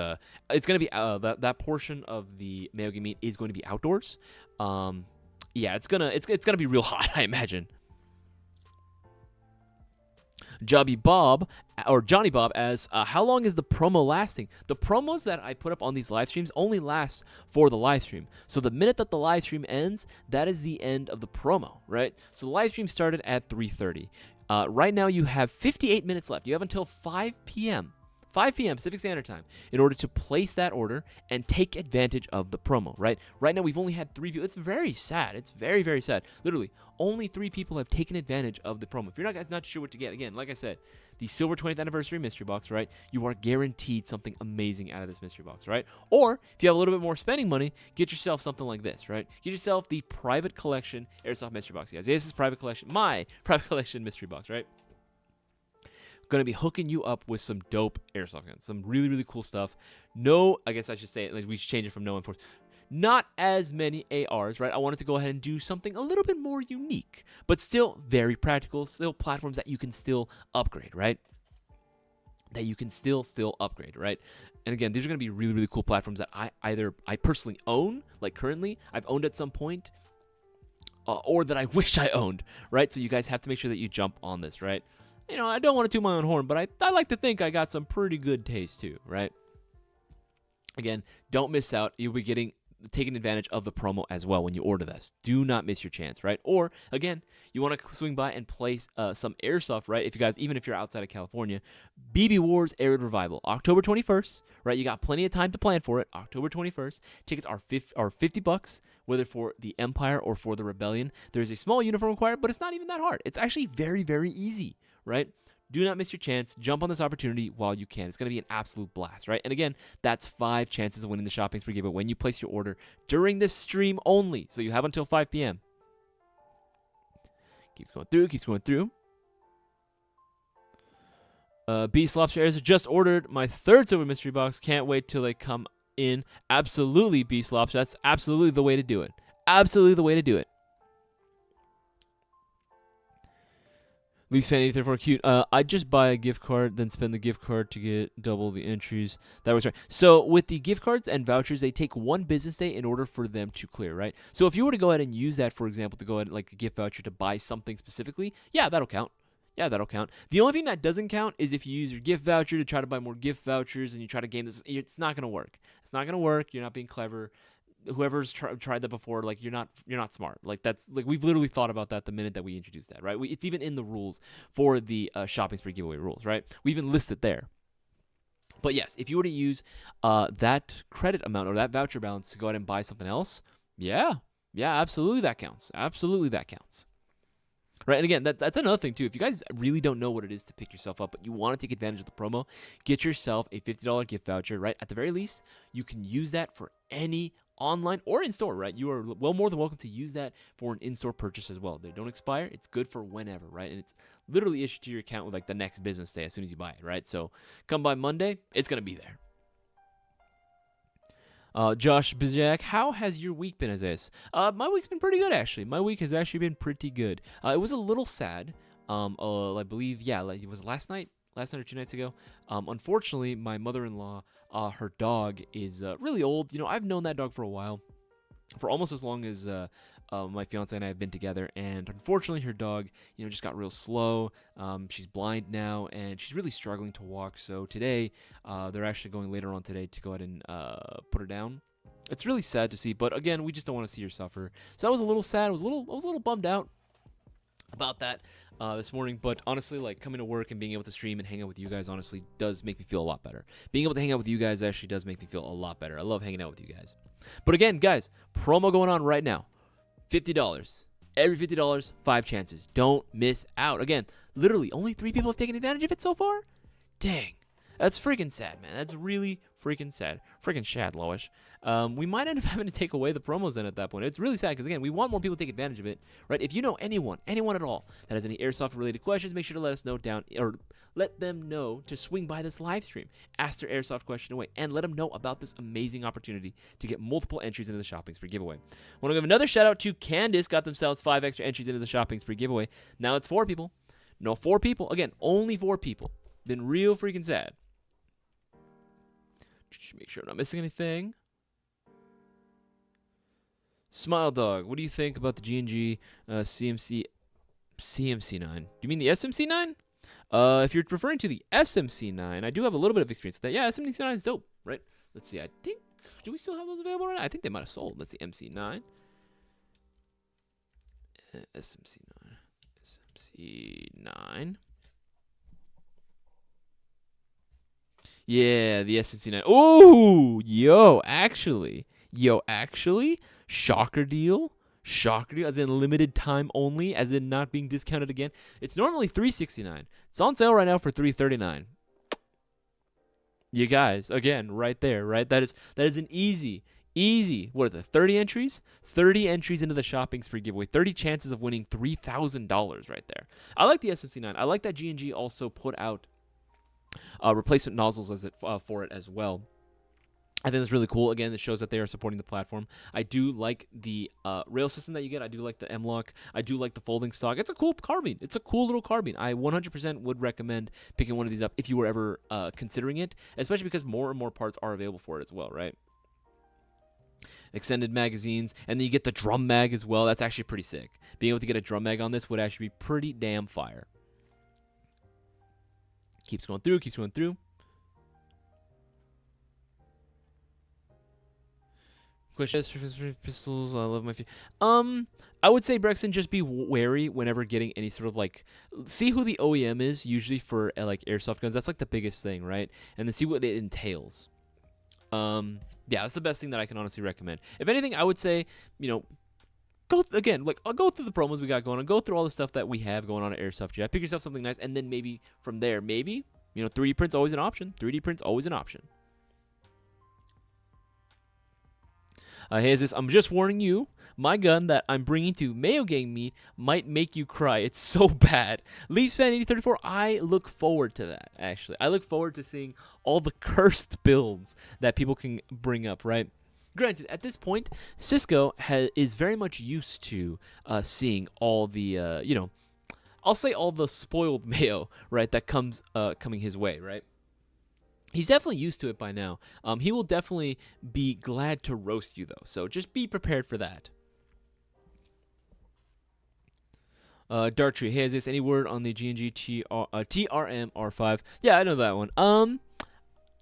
it's going to be, that portion of the Mayo Gang meet is going to be outdoors. Yeah, it's gonna be real hot, I imagine. Johnny Bob as how long is the promo lasting? The promos that I put up on these live streams only last for the live stream. So the minute that the live stream ends, that is the end of the promo, right? So the live stream started at 3:30. Right now you have 58 minutes left. You have until 5 p.m. 5 p.m. Pacific Standard Time in order to place that order and take advantage of the promo, right? Right now, we've only had 3 people. It's very sad. It's very, very sad. Literally, only 3 people have taken advantage of the promo. If you're not sure what to get, again, like I said, the Silver 20th Anniversary Mystery Box, right? You are guaranteed something amazing out of this Mystery Box, right? Or, if you have a little bit more spending money, get yourself something like this, right? Get yourself the Private Collection Airsoft Mystery Box. Guys, this is Private Collection, my Private Collection Mystery Box, right? Going to be hooking you up with some dope airsoft guns, some really, really cool stuff. No, I guess I should say it, like we should change it from no enforcement. Not as many ARs, right? I wanted to go ahead and do something a little bit more unique, but still very practical, still platforms that you can still upgrade, right? That you can still upgrade, right? And again, these are going to be really, really cool platforms that I personally own, like currently, I've owned at some point, or that I wish I owned, right? So you guys have to make sure that you jump on this, right? You know, I don't want to toot my own horn, but I like to think I got some pretty good taste too, right? Again, don't miss out. You'll be taking advantage of the promo as well when you order this. Do not miss your chance, right? Or, again, you want to swing by and play some Airsoft, right? If you guys, even if you're outside of California, BB Wars Air Raid Revival, October 21st, right? You got plenty of time to plan for it. October 21st. Tickets are $50, whether for the Empire or for the Rebellion. There's a small uniform required, but it's not even that hard. It's actually very, very easy, right? Do not miss your chance. Jump on this opportunity while you can. It's going to be an absolute blast, right? And again, that's 5 chances of winning the shopping spree giveaway when you place your order during this stream only. So you have until 5 p.m. Keeps going through. Beast Lobster Airs just ordered my 3rd silver mystery box. Can't wait till they come in. Absolutely, Beast Lobster. That's absolutely the way to do it. Absolutely the way to do it. Leafs fan 834 cute. I just buy a gift card, then spend the gift card to get double the entries. That was right. So with the gift cards and vouchers, they take 1 business day in order for them to clear, right? So if you were to go ahead and use that, for example, to go ahead like a gift voucher to buy something specifically, yeah, that'll count. Yeah, that'll count. The only thing that doesn't count is if you use your gift voucher to try to buy more gift vouchers and you try to game this. It's not going to work. It's not going to work. You're not being clever. Whoever's tried that before, like you're not smart. Like that's like we've literally thought about that the minute that we introduced that, right? It's even in the rules for the shopping spree giveaway rules, right? We even list it there. But yes, if you were to use that credit amount or that voucher balance to go ahead and buy something else, yeah, absolutely that counts. Absolutely that counts. Right, and again, that's another thing too. If you guys really don't know what it is to pick yourself up, but you want to take advantage of the promo, get yourself a $50 gift voucher, right? At the very least, you can use that for any online or in-store, right? You are well more than welcome to use that for an in-store purchase as well. They don't expire. It's good for whenever, right? And it's literally issued to your account with like the next business day as soon as you buy it, right? So come by Monday, it's going to be there. Josh Bizak, how has your week been, Isaias? My week's been pretty good, actually. My week has actually been pretty good. It was a little sad. I believe, yeah, like it was last night or 2 nights ago. Unfortunately, my mother-in-law, her dog is really old. You know, I've known that dog for a while, for almost as long as my fiance and I have been together, and unfortunately her dog, you know, just got real slow. She's blind now, and she's really struggling to walk. So today, they're actually going later on today to go ahead and put her down. It's really sad to see, but again, we just don't want to see her suffer. So I was a little sad. I was a little bummed out about that this morning, but honestly, like, coming to work and being able to stream and hang out with you guys honestly does make me feel a lot better. Being able to hang out with you guys actually does make me feel a lot better. I love hanging out with you guys. But again, guys, promo going on right now. $50. Every $50, 5 chances. Don't miss out. Again, literally only 3 people have taken advantage of it so far? Dang. That's freaking sad, man. That's really freaking sad. Freaking shad, Loish. We might end up having to take away the promos then at that point. It's really sad because, again, we want more people to take advantage of it, right? If you know anyone at all that has any Airsoft-related questions, make sure to let us know down, or let them know to swing by this live stream, ask their Airsoft question away, and let them know about this amazing opportunity to get multiple entries into the Shopping Spree giveaway. I want to give another shout-out to Candace. Got themselves 5 extra entries into the Shopping Spree giveaway. Now it's 4 people. No, 4 people. Again, only 4 people. Been real freaking sad. Just make sure I'm not missing anything. Smile Dog, what do you think about the G&G CMC9? Do you mean the SMC9? If you're referring to the SMC9, I do have a little bit of experience with that. Yeah, SMC9 is dope, right? Let's see, I think, do we still have those available right now? I think they might have sold. Let's see, MC9. SMC9. SMC9. Yeah, the SMC9. Oh, yo, actually, shocker deal, as in limited time only, as in not being discounted again. It's normally $369. It's on sale right now for $339. You guys, again, right there, right? That is an easy. What are the 30 entries? 30 entries into the Shopping Spree giveaway. 30 chances of winning $3,000 right there. I like the SMC9. I like that G&G also put out replacement nozzles for it as well. I think that's really cool. Again, it shows that they are supporting the platform. I do like the rail system that you get. I do like the M-Lock. I do like the folding stock. It's a cool carbine. It's a cool little carbine. I 100% would recommend picking one of these up if you were ever considering it, especially because more and more parts are available for it as well, right? Extended magazines, and then you get the drum mag as well. That's actually pretty sick. Being able to get a drum mag on this would actually be pretty damn fire. Keeps going through. Questions for pistols. I love my I would say, Brexton, just be wary whenever getting any sort of, like, see who the OEM is usually for like airsoft guns. That's like the biggest thing, right? And then see what it entails. Yeah, that's the best thing that I can honestly recommend. If anything, I would say, you know, go through the promos we got going on. Go through all the stuff that we have going on at Airsoft Jet. Pick yourself something nice, and then maybe from there, you know, 3D print's always an option. 3D print's always an option. Here's this. I'm just warning you. My gun that I'm bringing to Mayo Gang meet might make you cry. It's so bad. Leafs fan 8034. I look forward to that, actually. I look forward to seeing all the cursed builds that people can bring up, right? Granted, at this point, Cisco is very much used to seeing all the, you know, I'll say all the spoiled Mayo, right, that coming his way, right? He's definitely used to it by now. He will definitely be glad to roast you, though. So just be prepared for that. Darktree, hey, is this any word on the G&G TRM R5? Yeah, I know that one.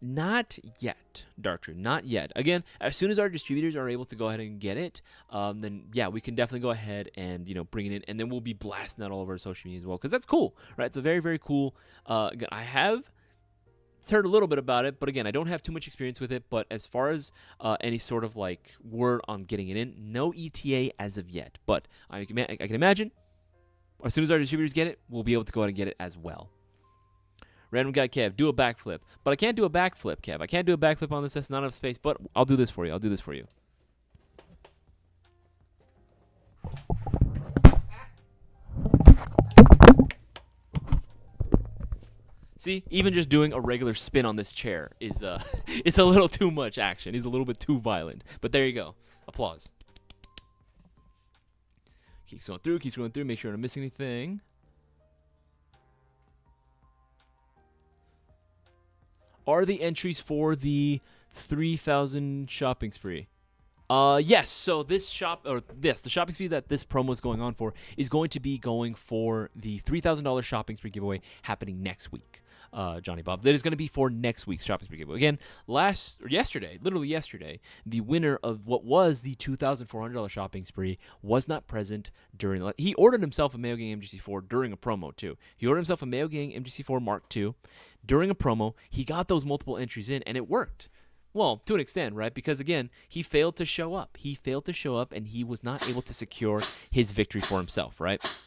Not yet, Darktree, not yet. Again, as soon as our distributors are able to go ahead and get it, then yeah, we can definitely go ahead and, you know, bring it in, and then we'll be blasting that all over our social media as well, because that's cool, right? It's a very, very cool. I have heard a little bit about it, but again, I don't have too much experience with it. But as far as any sort of like word on getting it in, no ETA as of yet. But I can imagine as soon as our distributors get it, we'll be able to go ahead and get it as well. Random guy Kev, do a backflip. But I can't do a backflip, Kev. I can't do a backflip on this. That's not enough space. But I'll do this for you. See, even just doing a regular spin on this chair is it's a little too much action. He's a little bit too violent. But there you go. Applause. Keeps going through, keeps going through. Make sure I don't miss anything. Are the entries for the 3,000 shopping spree? Yes. So the shopping spree that this promo is going on for is going to be going for the $3,000 shopping spree giveaway happening next week. Johnny Bob. That is going to be for next week's shopping spree giveaway. Again, literally yesterday, the winner of what was the $2,400 shopping spree was not present during. He ordered himself a Mayo Gang MGC4 during a promo too. He ordered himself a Mayo Gang MGC4 Mark II during a promo. He got those multiple entries in, and it worked. Well, to an extent, right? Because again, he failed to show up. And he was not able to secure his victory for himself, right?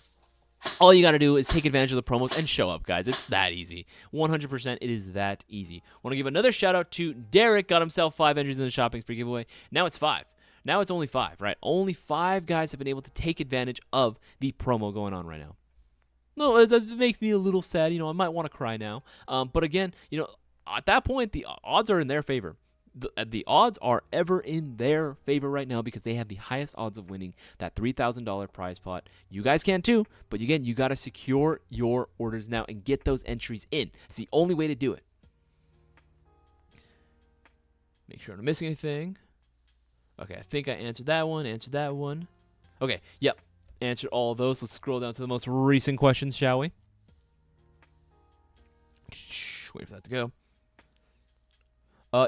All you got to do is take advantage of the promos and show up, guys. It's that easy. 100%, it is that easy. Want to give another shout out to Derek. Got himself 5 entries in the shopping spree giveaway. Now it's 5. Now it's only 5, right? Only 5 guys have been able to take advantage of the promo going on right now. No, that makes me a little sad. I might want to cry now. But again, at that point, the odds are in their favor. The odds are ever in their favor right now because they have the highest odds of winning that $3,000 prize pot. You guys can too, but again, you got to secure your orders now and get those entries in. It's the only way to do it. Make sure I'm not missing anything. Okay, I think I answered that one. Okay, yep, answered all of those. Let's scroll down to the most recent questions, shall we? Wait for that to go.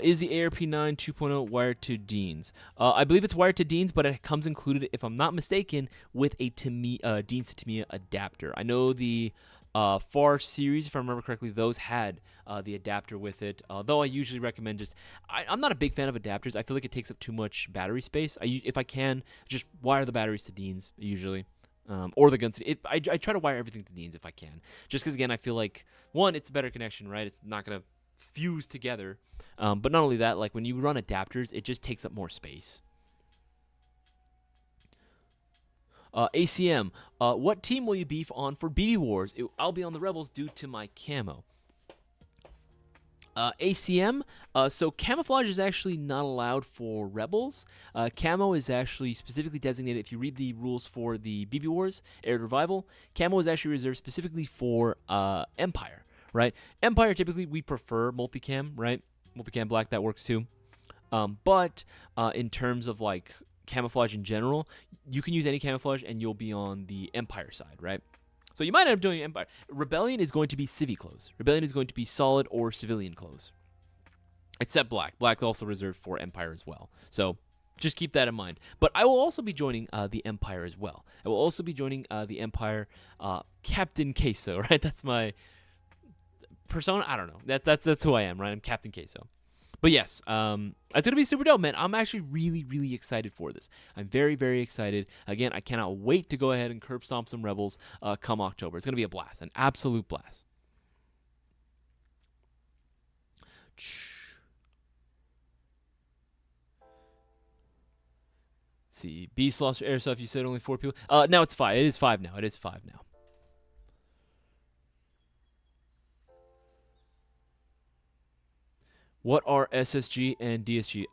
Is the ARP9 2.0 wired to Deans? I believe it's wired to Deans, but it comes included, if I'm not mistaken, with a Deans to Tamiya adapter. I know the FAR series, if I remember correctly, those had the adapter with it. Though I usually recommend I'm not a big fan of adapters. I feel like it takes up too much battery space. If I can, just wire the batteries to Deans usually. Or the guns. I try to wire everything to Deans if I can. Just because, again, I feel like, one, it's a better connection, right? It's not going to fuse together. But not only that, like when you run adapters, it just takes up more space. ACM, what team will you be on for BB Wars? I'll be on the Rebels due to my camo. ACM, so camouflage is actually not allowed for Rebels. Camo is actually specifically designated, if you read the rules for the BB Wars, Air Revival, camo is actually reserved specifically for Empire, right? Empire, typically, we prefer multicam, right? Multicam black, that works too. But in terms of like camouflage in general, you can use any camouflage and you'll be on the Empire side, right? So you might end up doing Empire. Rebellion is going to be civvy clothes. Rebellion is going to be solid or civilian clothes. Except black. Black is also reserved for Empire as well. So just keep that in mind. But I will also be joining the Empire as well. I will also be joining the Empire Captain Queso, right? That's my persona. I don't know. That's who I am, right? I'm Captain Queso. But yes, it's going to be super dope, man. I'm actually really, really excited for this. I'm very, very excited. Again, I cannot wait to go ahead and curb stomp some Rebels come October. It's going to be a blast, an absolute blast. See, Beast lost Airsoft. You said only 4 people. Now it's 5. It is 5 now. It is 5 now. What are SSG and DSG?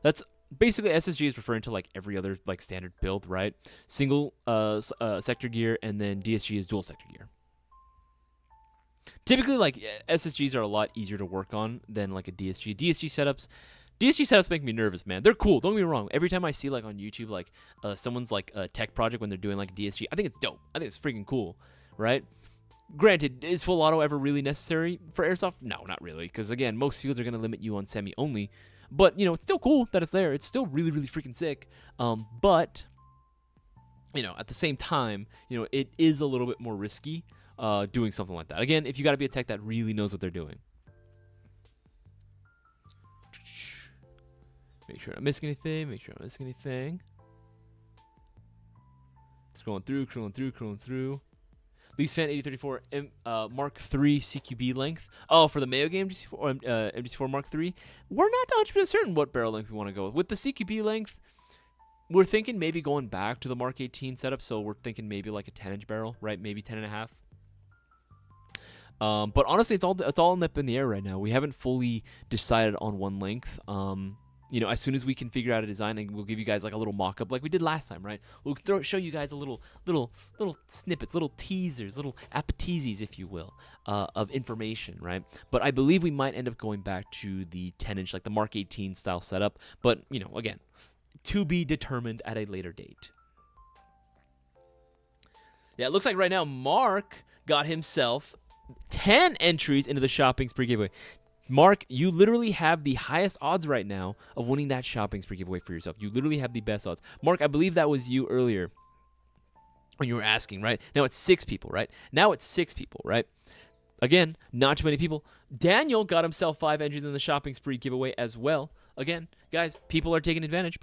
That's basically SSG is referring to like every other like standard build, right? Single sector gear, and then DSG is dual sector gear. Typically, like SSGs are a lot easier to work on than like a DSG. DSG setups make me nervous, man. They're cool. Don't get me wrong. Every time I see like on YouTube like someone's like a tech project when they're doing like DSG, I think it's dope. I think it's freaking cool, right? Granted, is full auto ever really necessary for Airsoft? No, not really, because again, most fields are going to limit you on semi only. But it's still cool that it's there. It's still really, really freaking sick. But at the same time, it is a little bit more risky doing something like that. Again, if you got to be a tech that really knows what they're doing. Make sure I'm not missing anything. Scrolling through. Leafs fan 8034 Mark III CQB length. Oh, for the Mayo Gang MGC4 or MGC4 Mark III, we're not 100% certain what barrel length we want to go with. With the CQB length, we're thinking maybe going back to the Mark 18 setup. So we're thinking maybe like a 10-inch barrel, right? Maybe 10.5. But honestly, it's all up in the air right now. We haven't fully decided on one length. As soon as we can figure out a design, and we'll give you guys like a little mock-up like we did last time, right? We'll show you guys a little snippets, little teasers, little appetizers, if you will, of information, right? But I believe we might end up going back to the 10-inch, like the Mark 18 style setup. But, again, to be determined at a later date. Yeah, it looks like right now Mark got himself 10 entries into the shopping spree giveaway. Mark, you literally have the highest odds right now of winning that shopping spree giveaway for yourself. You literally have the best odds. Mark, I believe that was you earlier when you were asking, right? Now it's 6 people, right? Again, not too many people. Daniel got himself 5 entries in the shopping spree giveaway as well. Again, guys, people are taking advantage.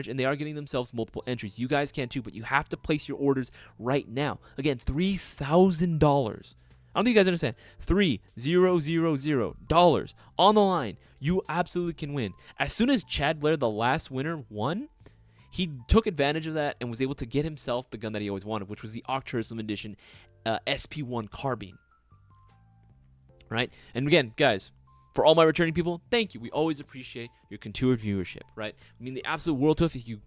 And they are getting themselves multiple entries. You guys can too, but you have to place your orders right now. Again, $3,000. I don't think you guys understand. $3,000 on the line. You absolutely can win. As soon as Chad Blair, the last winner, won, he took advantage of that and was able to get himself the gun that he always wanted, which was the Octourism Edition SP1 carbine. Right? And again, guys, for all my returning people, thank you. We always appreciate your continued viewership, right? I mean the absolute world to us. If you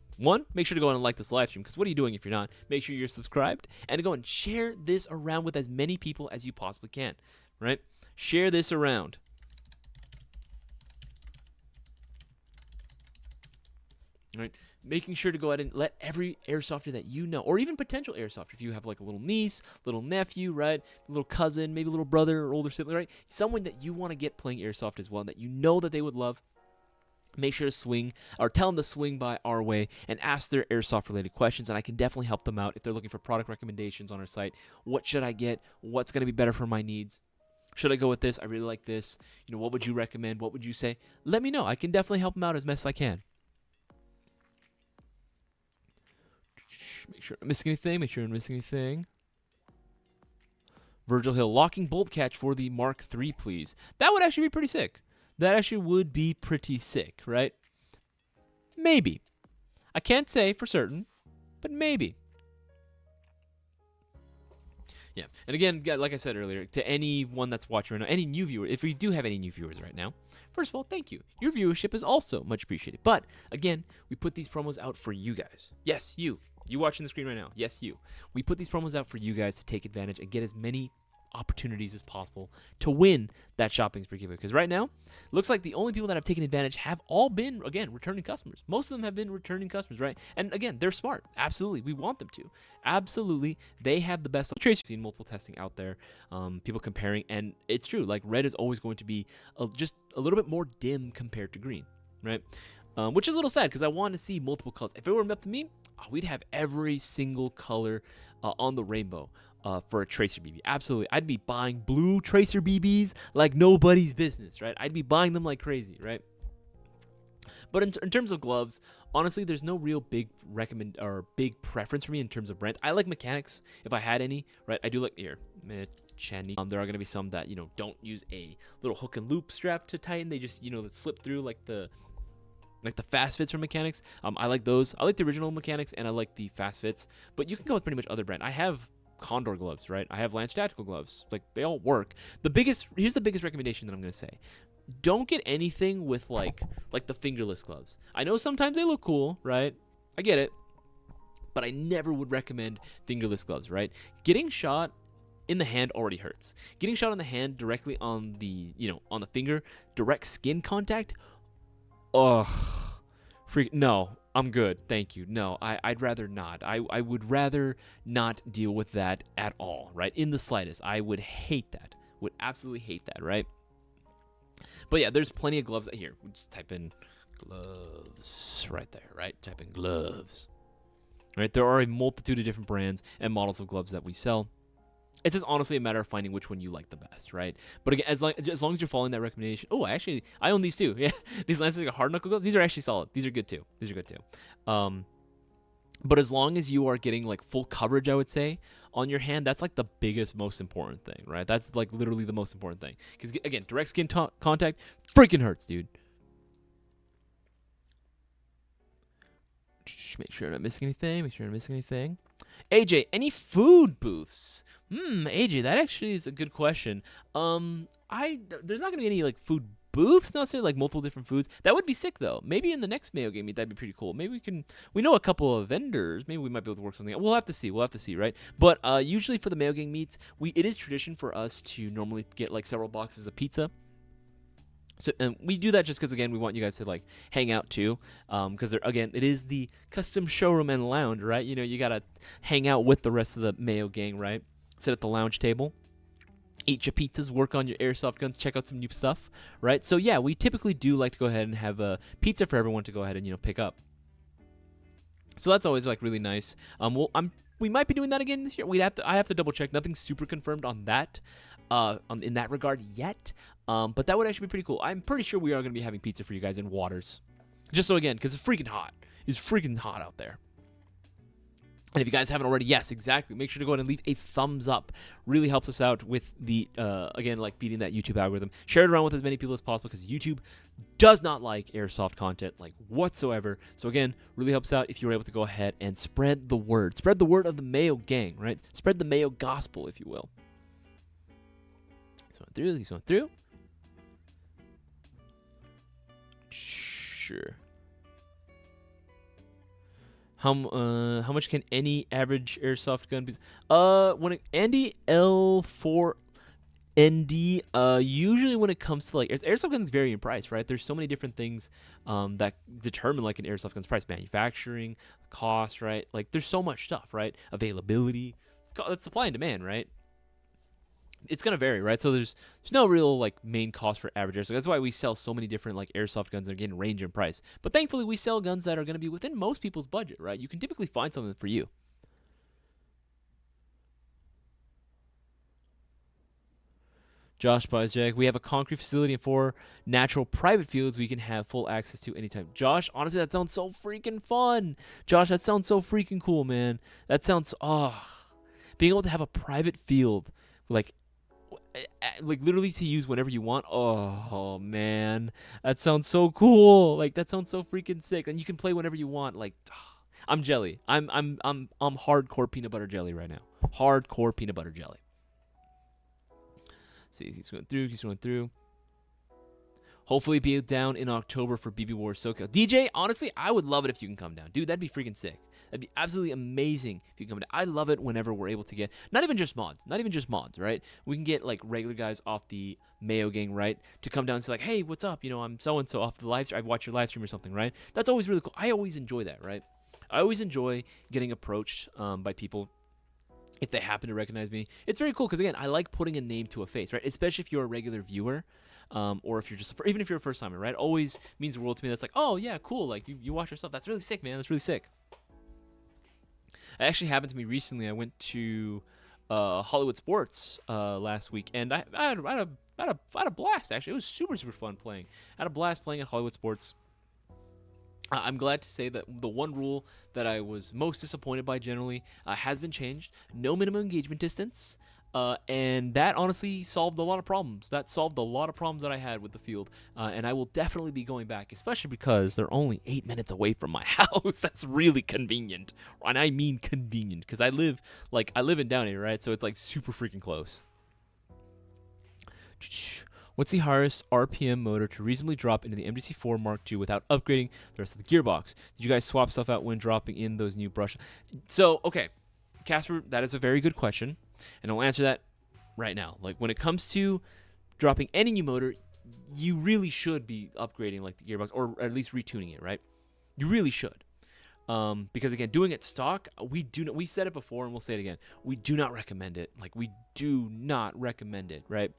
make sure to go and like this live stream, because what are you doing if you're not? Make sure you're subscribed and go and share this around with as many people as you possibly can, right? Share this around. Right? Making sure to go ahead and let every airsofter that you know, or even potential airsofter, if you have like a little niece, little nephew, right, a little cousin, maybe a little brother or older sibling, right, someone that you want to get playing airsoft as well, that you know that they would love, make sure to swing, or tell them to swing by our way and ask their airsoft related questions, and I can definitely help them out if they're looking for product recommendations on our site. What should I get? What's going to be better for my needs? Should I go with this? I really like this. What would you recommend? What would you say? Let me know. I can definitely help them out as best I can. Make sure I'm missing anything. Virgil Hill, locking bolt catch for the Mark III, please. That would actually be pretty sick. Right? Maybe. I can't say for certain, but maybe. Yeah. And again, like I said earlier, to anyone that's watching right now, any new viewer, if we do have any new viewers right now, first of all, thank you. Your viewership is also much appreciated. But again, we put these promos out for you guys. Yes, you. You watching the screen right now. Yes, you. We put these promos out for you guys to take advantage and get as many opportunities as possible to win that shopping spree giveaway. Because right now, it looks like the only people that have taken advantage have all been, again, returning customers. Most of them have been returning customers, right? And again, they're smart. Absolutely. We want them to. Absolutely. They have the best traits. We've seen multiple testing out there, people comparing, and it's true. Like, red is always going to be just a little bit more dim compared to green, right? Which is a little sad because I want to see multiple colors. If it were up to me, we'd have every single color on the rainbow for a Tracer BB. Absolutely. I'd be buying blue Tracer BBs like nobody's business, right? I'd be buying them like crazy, right? But in terms of gloves, honestly, there's no real big preference for me in terms of brand. I like mechanics if I had any, right? I do like here. There are going to be some that, don't use a little hook and loop strap to tighten. They just, slip through like the fast fits from mechanics. I like those. I like the original mechanics and I like the fast fits, but you can go with pretty much other brand. I have Condor gloves, right? I have Lance Tactical gloves. Like, they all work. Here's the biggest recommendation that I'm going to say. Don't get anything with like the fingerless gloves. I know sometimes they look cool, right? I get it, but I never would recommend fingerless gloves, right? Getting shot in the hand already hurts. Getting shot in the hand directly on the, on the finger, direct skin contact, no, I'm good, thank you. No, I'd rather not. I would rather not deal with that at all, right? In the slightest. I would hate that. Would absolutely hate that, right? But yeah, there's plenty of gloves here. We just type in gloves right there, right? Type in gloves. Right? There are a multitude of different brands and models of gloves that we sell. It's just honestly a matter of finding which one you like the best, right? But again, as long as you're following that recommendation. Oh, I own these too. Yeah, these Lances are hard knuckle gloves. These are actually solid. These are good too. But as long as you are getting like full coverage, I would say, on your hand, that's like the biggest, most important thing, right? That's like literally the most important thing. Because again, direct skin contact freaking hurts, dude. Make sure I'm not missing anything. AJ, any food booths AJ, that actually is a good question. There's not gonna be any like food booths, not say like multiple different foods. That would be sick though. Maybe in the next Mayo Game Meet, that'd be pretty cool. Maybe we know a couple of vendors. Maybe we might be able to work something out. We'll have to see. We'll have to see, right? But usually for the Mayo Gang Meets, it is tradition for us to normally get like several boxes of pizza. So and we do that just because again we want you guys to like hang out too, because again it is the custom showroom and lounge, right? You know you gotta hang out with the rest of the Mayo Gang, right? Sit at the lounge table, eat your pizzas, work on your airsoft guns, check out some new stuff, right? So yeah, we typically do like to go ahead and have a pizza for everyone to go ahead and pick up. So that's always like really nice. We might be doing that again this year. I have to double check. Nothing's super confirmed on that, in that regard yet. But that would actually be pretty cool. I'm pretty sure we are going to be having pizza for you guys in waters, just so again, because it's freaking hot. It's freaking hot out there. And if you guys haven't already, yes, exactly. Make sure to go ahead and leave a thumbs up. Really helps us out with the, again, like beating that YouTube algorithm. Share it around with as many people as possible because YouTube does not like airsoft content, like whatsoever. So again, really helps out if you're able to go ahead and spread the word. Spread the word of the Mayo Gang, right? Spread the Mayo gospel, if you will. He's going through. Sure. How much can any average airsoft gun be? Andy L4 ND. Usually when it comes to like airsoft guns vary in price, right? There's so many different things that determine like an airsoft gun's price: manufacturing, cost, right? Like there's so much stuff, right? Availability, it's supply and demand, right? It's gonna vary, right? So there's no real like main cost for average airsoft. That's why we sell so many different like airsoft guns that are getting range and price. But thankfully, we sell guns that are gonna be within most people's budget, right? You can typically find something for you. Josh Bizjack, we have a concrete facility and 4 natural private fields we can have full access to anytime. Josh, honestly, that sounds so freaking fun. Josh, that sounds so freaking cool, man. That sounds being able to have a private field like literally to use whenever you want. Oh man, that sounds so cool. Like that sounds so freaking sick. And you can play whenever you want. Like I'm jelly. I'm hardcore peanut butter jelly right now. Hardcore peanut butter jelly. See, he's going through. He's going through. Hopefully be down in October for BB War SoCal. DJ, honestly, I would love it if you can come down. Dude, that'd be freaking sick. That'd be absolutely amazing if you can come down. I love it whenever we're able to get, not even just mods, right? We can get like regular guys off the Mayo Gang, right? To come down and say like, hey, what's up? I'm so-and-so off the live stream. I've watched your live stream or something, right? That's always really cool. I always enjoy that, right? I always enjoy getting approached by people if they happen to recognize me. It's very cool because, again, I like putting a name to a face, right? Especially if you're a regular viewer. Or if you're even if you're a first timer, right? Always means the world to me. That's like, oh yeah, cool. Like you watch your stuff. That's really sick, man. That's really sick. It actually happened to me recently. I went to Hollywood Sports last week, and I had a blast. Actually, it was super fun playing. I had a blast playing at Hollywood Sports. I'm glad to say that the one rule that I was most disappointed by generally has been changed. No minimum engagement distance. And that honestly solved a lot of problems. That solved a lot of problems that I had with the field. And I will definitely be going back, especially because they're only 8 minutes away from my house. That's really convenient. And I mean convenient, because I live in Downey, right? So it's like super freaking close. What's the highest RPM motor to reasonably drop into the MGC4 Mark II without upgrading the rest of the gearbox? Did you guys swap stuff out when dropping in those new brushes? So, okay, Casper, that is a very good question, and I'll answer that right now. Like, when it comes to dropping any new motor, you really should be upgrading like the gearbox, or at least retuning it, right? You really should. Because again, doing it stock, we said it before and we'll say it again. We do not recommend it. Like, we do not recommend it, right?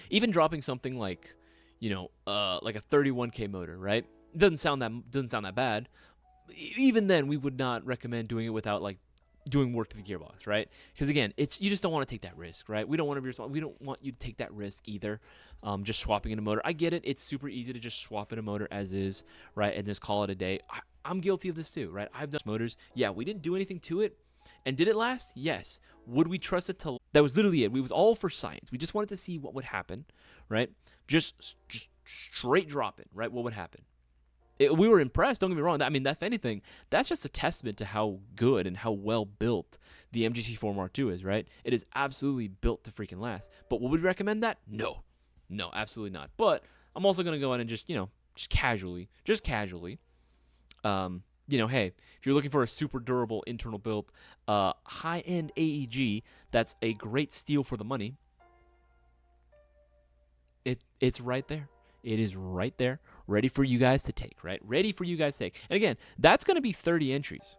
Even dropping something like, like a 31K motor, right? It doesn't sound that bad. Even then, we would not recommend doing it without like doing work to the gearbox, right? Because again, you just don't want to take that risk, right? We don't want you to take that risk either. Just swapping in a motor. I get it. It's super easy to just swap in a motor as is, right? And just call it a day. I'm guilty of this too, right? I've done motors. Yeah, we didn't do anything to it. And did it last? Yes. Would we trust it to? That was literally it. We was all for science. We just wanted to see what would happen, right? Just straight drop it, right? What would happen? We were impressed. Don't get me wrong. I mean, if anything, that's just a testament to how good and how well built the MGC4 Mark II is, right? It is absolutely built to freaking last. But would we recommend that? No, absolutely not. But I'm also going to go in and just casually, hey, if you're looking for a super durable internal build, high-end AEG, that's a great steal for the money. It's right there. It is right there, ready for you guys to take, right? Ready for you guys to take. And again, that's going to be 30 entries.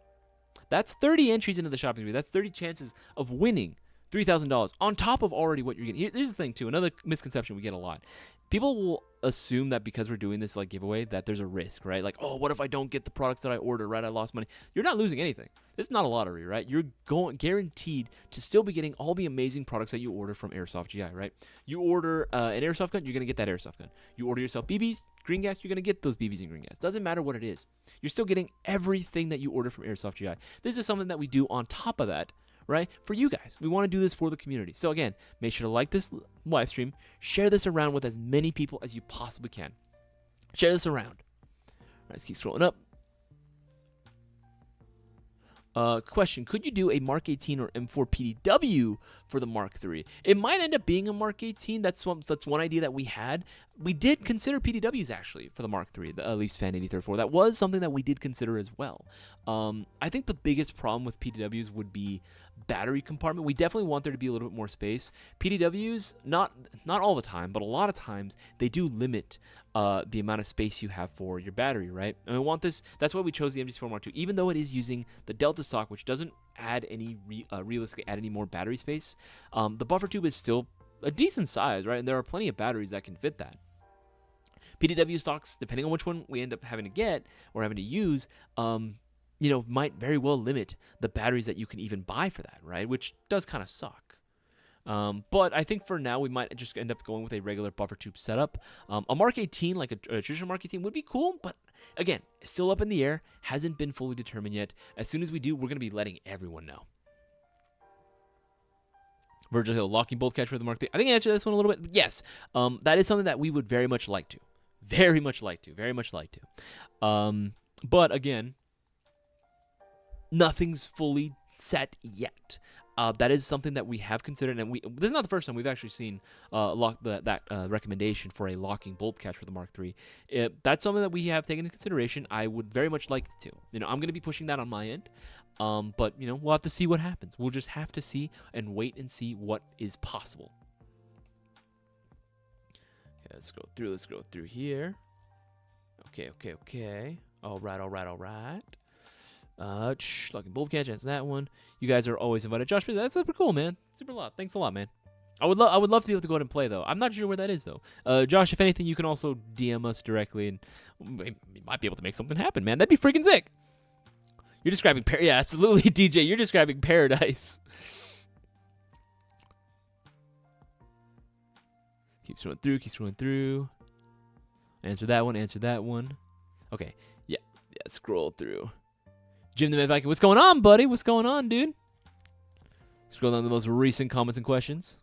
That's 30 entries into the shopping spree. That's 30 chances of winning $3,000 on top of already what you're getting. Here's the thing, too. Another misconception we get a lot. People will assume that because we're doing this like giveaway that there's a risk, right? Like, oh, what if I don't get the products that I ordered, right? I lost money. You're not losing anything. This is not a lottery, right? You're guaranteed to still be getting all the amazing products that you order from Airsoft GI, right? You order an airsoft gun, you're going to get that airsoft gun. You order yourself BBs, green gas, you're going to get those BBs and green gas. Doesn't matter what it is. You're still getting everything that you order from Airsoft GI. This is something that we do on top of that, right? For you guys. We want to do this for the community. So again, make sure to like this live stream, share this around with as many people as you possibly can. Share this around. All right, let's keep scrolling up. Question, could you do a Mark 18 or M4 PDW for the Mark III? It might end up being a Mark 18. That's one idea that we had. We did consider PDWs actually for the Mark III, the Leafs Fan 8034. That was something that we did consider as well. I think the biggest problem with PDWs would be battery compartment. We definitely want there to be a little bit more space. PDWs, not all the time, but a lot of times they do limit the amount of space you have for your battery, right? And we want this. That's why we chose the MGC4 Mark II, even though it is using the Delta stock, which doesn't add any realistically add any more battery space. The buffer tube is still a decent size, right? And there are plenty of batteries that can fit that. PDW stocks, depending on which one we end up having to get or having to use, might very well limit the batteries that you can even buy for that, right? Which does kind of suck. But I think for now we might just end up going with a regular buffer tube setup. A Mark 18, like a traditional Mark 18, would be cool, but again, it's still up in the air, hasn't been fully determined yet. As soon as we do, we're going to be letting everyone know. Virgil Hill, locking bolt catch for the Mark III. I think I answered this one a little bit. Yes, that is something that we would very much like to. Very much like to. But again, nothing's fully set yet. That is something that we have considered, and this is not the first time we've actually seen that recommendation for a locking bolt catch for the Mark III. That's something that we have taken into consideration. I would very much like to. I'm going to be pushing that on my end, but we'll have to see what happens. We'll just have to see and wait and see what is possible. Okay, let's go through here. Okay. All right. Locking bolt catch, that's that one. You guys are always invited. Josh, that's super cool, man. Super lot. Thanks a lot, man. I would love to be able to go ahead and play, though. I'm not sure where that is, though. Josh, if anything, you can also DM us directly, and we might be able to make something happen, man. That'd be freaking sick. You're describing yeah, absolutely, DJ. You're describing paradise. Keep scrolling through. Answer that one. Okay, yeah, scroll through. Jim the Man Viking, what's going on, buddy? What's going on, dude? Scroll down the most recent comments and questions.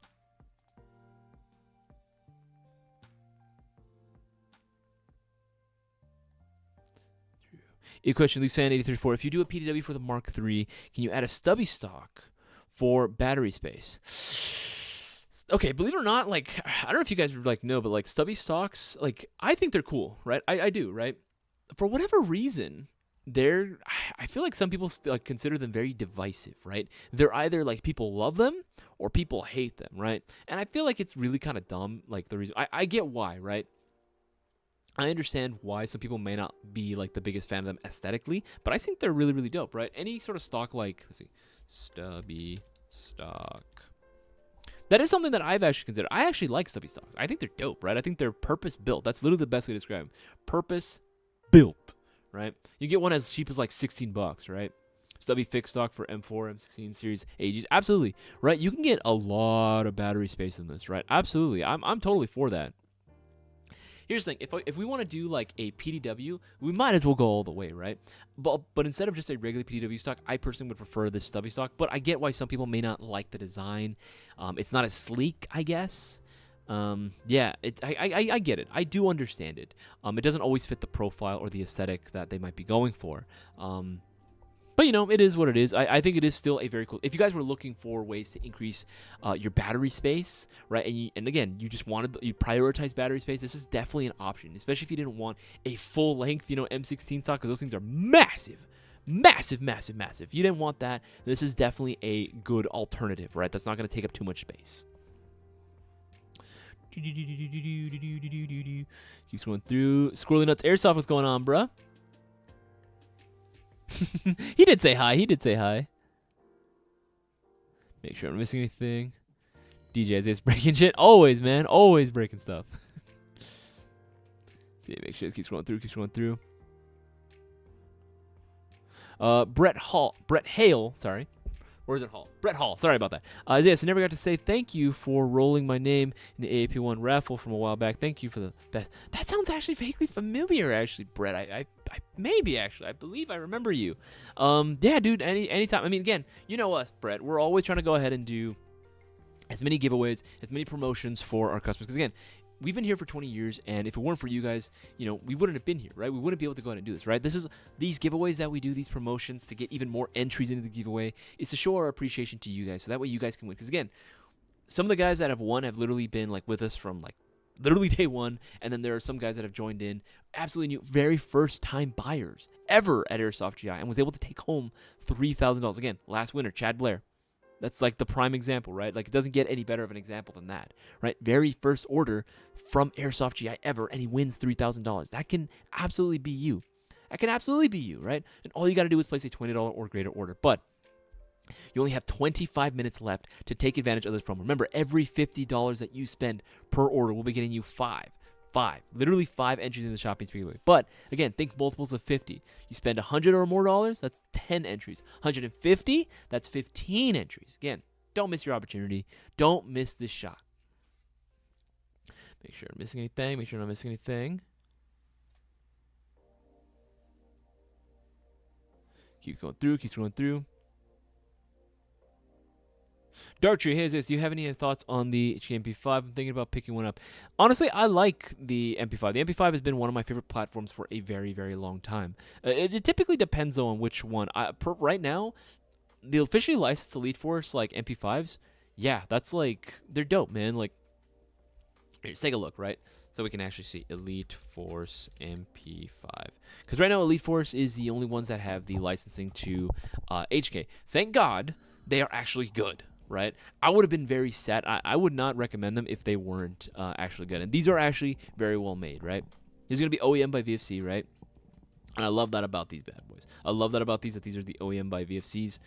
A question, Leafs Fan 8034. If you do a PDW for the Mark III, can you add a stubby stock for battery space? Okay, believe it or not, I don't know if you guys know, but stubby stocks, I think they're cool, right? I do, right? For whatever reason, I feel like some people consider them very divisive, right? They're either people love them or people hate them, right? And I feel like it's really kind of dumb. The reason I get why, right? I understand why some people may not be the biggest fan of them aesthetically, but I think they're really, really dope, right? Any sort of stock let's see, stubby stock. That is something that I've actually considered. I actually like stubby stocks. I think they're dope, right? I think they're purpose built. That's literally the best way to describe them. Purpose built. Right? You get one as cheap as $16, right? Stubby fixed stock for M4, M16 series AGs. Absolutely, right? You can get a lot of battery space in this, right? Absolutely. I'm totally for that. Here's the thing. If we want to do a PDW, we might as well go all the way, right? But instead of just a regular PDW stock, I personally would prefer this stubby stock. But I get why some people may not like the design. It's not as sleek, I guess. Yeah, I get it. I do understand it. It doesn't always fit the profile or the aesthetic that they might be going for. But it is what it is. I think it is still a very cool. If you guys were looking for ways to increase your battery space, right? And again, you prioritize battery space. This is definitely an option, especially if you didn't want a full length, M16 stock, because those things are massive. Massive, massive, massive. You didn't want that. This is definitely a good alternative, right? That's not going to take up too much space. Keep scrolling through. Squirrely Nuts Airsoft, what's going on, bruh? He did say hi. Make sure I'm not missing anything. DJ Isaiah's breaking shit. Always, man. Always breaking stuff. See, make sure it keeps scrolling through. Brett Hale, sorry. Or is it Hall? Brett Hall. Sorry about that. Isaiah, so never got to say thank you for rolling my name in the AAP1 raffle from a while back. Thank you for the best. That sounds actually vaguely familiar, actually, Brett. I believe I remember you. Yeah, dude, anytime. I mean, again, you know us, Brett. We're always trying to go ahead and do as many giveaways, as many promotions for our customers. Because, again, we've been here for 20 years, and if it weren't for you guys, we wouldn't have been here, right? We wouldn't be able to go ahead and do this, right? These giveaways that we do, these promotions to get even more entries into the giveaway, is to show our appreciation to you guys, so that way you guys can win. Because again, some of the guys that have won have literally been with us from literally day one, and then there are some guys that have joined in, absolutely new, very first time buyers ever at Airsoft GI, and was able to take home $3,000. Again, last winner, Chad Blair. That's the prime example, right? It doesn't get any better of an example than that, right? Very first order from Airsoft GI ever, and he wins $3,000. That can absolutely be you. Right? And all you got to do is place a $20 or greater order. But you only have 25 minutes left to take advantage of this promo. Remember, every $50 that you spend per order will be getting you literally five entries in the shopping spree giveaway. But again, think multiples of 50. You spend 100 or more dollars, that's 10 entries. 150, that's 15 entries. Again, don't miss your opportunity. Don't miss this shot. Make sure I'm missing anything. Make sure I'm not missing anything. Keep going through. Darktree, hey, do you have any thoughts on the MP5? I'm thinking about picking one up. Honestly, I like the MP5. The MP5 has been one of my favorite platforms for a very, very long time. It typically depends on which one. Right now, the officially licensed Elite Force MP5s, yeah, that's they're dope, man. Let's take a look, right? So we can actually see Elite Force MP5. Because right now, Elite Force is the only ones that have the licensing to HK. Thank God they are actually good. Right? I would have been very sad. I would not recommend them if they weren't actually good. And these are actually very well made, right? These are going to be OEM by VFC, right? And I love that about these bad boys. I love that about these are the OEM by VFCs.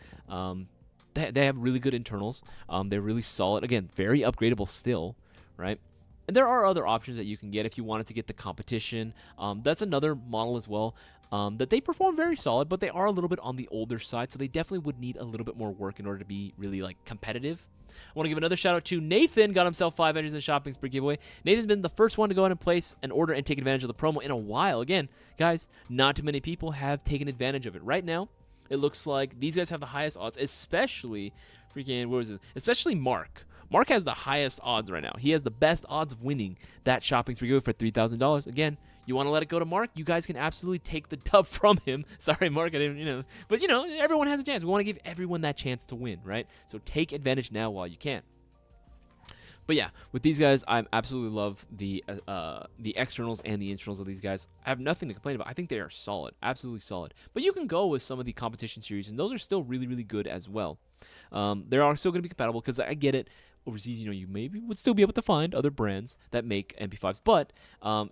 They have really good internals. They're really solid. Again, very upgradable still, right? And there are other options that you can get if you wanted to get the competition. That's another model as well. That they perform very solid, but they are a little bit on the older side, so they definitely would need a little bit more work in order to be really competitive. I want to give another shout out to Nathan. Got himself 5 entries in the shopping spree giveaway. Nathan's been the first one to go ahead and place an order and take advantage of the promo in a while. Again, guys, not too many people have taken advantage of it. Right now, it looks like these guys have the highest odds, especially especially Mark. Mark has the highest odds right now. He has the best odds of winning that shopping spree giveaway for $3,000. Again, you want to let it go to Mark? You guys can absolutely take the dub from him. Sorry, Mark, I didn't, But, everyone has a chance. We want to give everyone that chance to win, right? So take advantage now while you can. But yeah, with these guys, I absolutely love the externals and the internals of these guys. I have nothing to complain about. I think they are solid, absolutely solid. But you can go with some of the competition series, and those are still really, really good as well. They are still going to be compatible because I get it. Overseas, you maybe would still be able to find other brands that make MP5s. But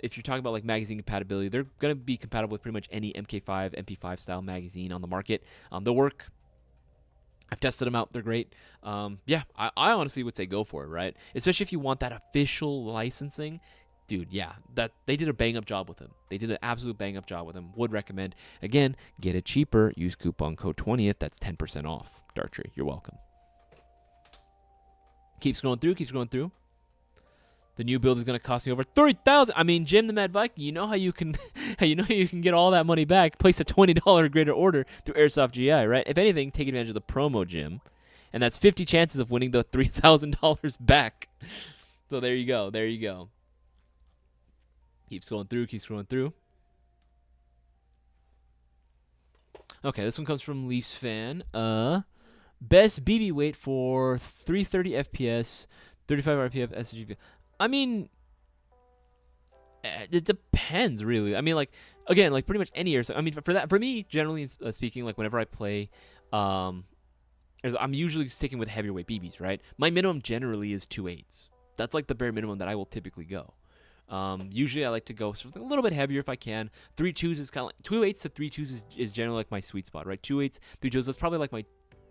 if you're talking about magazine compatibility, they're going to be compatible with pretty much any MK5, MP5 style magazine on the market. They'll work. I've tested them out. They're great. Yeah, I honestly would say go for it, right? Especially if you want that official licensing. Dude, yeah, that they did a bang-up job with him. They did an absolute bang-up job with him. Would recommend. Again, get it cheaper. Use coupon code 20th. That's 10% off. Darktree, you're welcome. Keep scrolling through. The new build is going to cost me over $3,000. I mean, Jim the Mad Viking, you know how you can get all that money back. Place a $20 greater order through Airsoft GI, right? If anything, take advantage of the promo, Jim. And that's 50 chances of winning the $3,000 back. So there you go. There you go. Keep scrolling through. Keep scrolling through. Okay, this one comes from Leafs fan. Best BB weight for 330 FPS, 35 RPF, SGP. I mean, it depends really. I mean, like again, like pretty much any airsoft. I mean, for me, generally speaking, like whenever I play, I'm usually sticking with heavier weight BBs, right? My minimum generally is 2.8s. That's like the bare minimum that I will typically go. Usually I like to go something a little bit heavier if I can. 3.2s is kind of like 2.8s to 3.2s is generally like my sweet spot, right? 2.8s, 3.2s. That's probably like my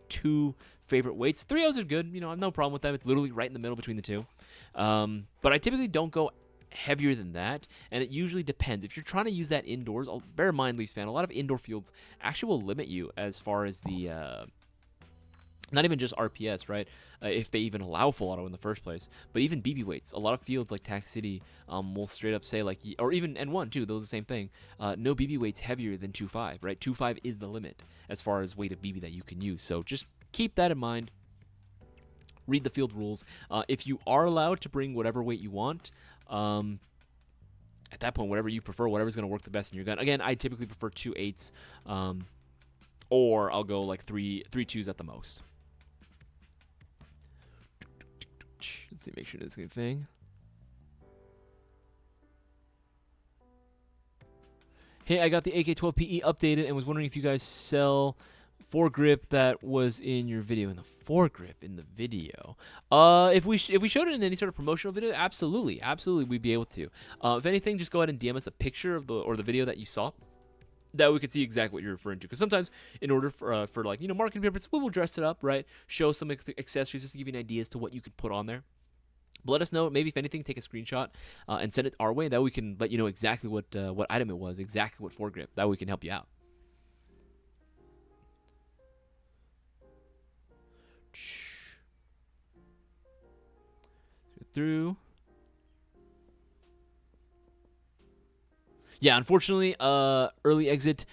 two favorite weights. 3.0s are good. You know, I have no problem with them. It's literally right in the middle between the two. But I typically don't go heavier than that, and it usually depends. If you're trying to use that indoors, I'll bear in mind, Leafs fan, a lot of indoor fields actually will limit you as far as the not even just RPS, right? If they even allow full auto in the first place, but even BB weights. A lot of fields like Tax City will straight up say like, or even N1 too. Those are the same thing. No BB weights heavier than 2.5, right? 2.5 is the limit as far as weight of BB that you can use. So just keep that in mind. Read the field rules. If you are allowed to bring whatever weight you want, at that point, whatever you prefer, whatever's going to work the best in your gun. Again, I typically prefer 2.8s, or I'll go like 3.2s at the most. Let's see, make sure it's the same thing. Hey, I got the AK-12PE updated and was wondering if you guys sell foregrip that was in your video. In the foregrip in the video, if we showed it in any sort of promotional video, absolutely, we'd be able to. If anything, just go ahead and DM us a picture of the video that you saw, that we could see exactly what you're referring to. Because sometimes, in order for like marketing purposes, we will dress it up, right? Show some accessories just to give you an idea as to what you could put on there. But let us know. Maybe if anything, take a screenshot and send it our way. That we can let you know exactly what item it was, exactly what foregrip. That we can help you out. Through. Yeah, unfortunately, early exit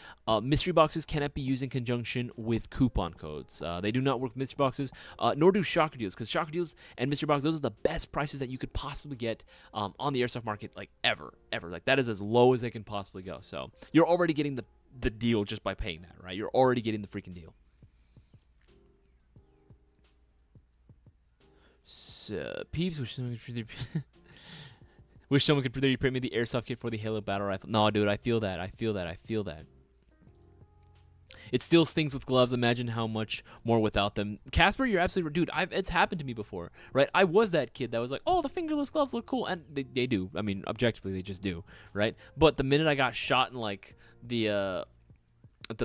mystery boxes cannot be used in conjunction with coupon codes. They do not work with mystery boxes, nor do shocker deals, because shocker deals and mystery boxes, those are the best prices that you could possibly get on the airsoft market, like ever. Like that is as low as they can possibly go. So you're already getting the deal just by paying that, right? You're already getting the freaking deal. So, peeps, wish someone could wish 3D print me the airsoft kit for the Halo battle rifle. No, dude, I feel that. It still stings with gloves. Imagine how much more without them. Casper, you're absolutely dude. It's happened to me before, right? I was that kid that was like, oh, the fingerless gloves look cool, and they do. I mean, objectively, they just do, right? But the minute I got shot in like the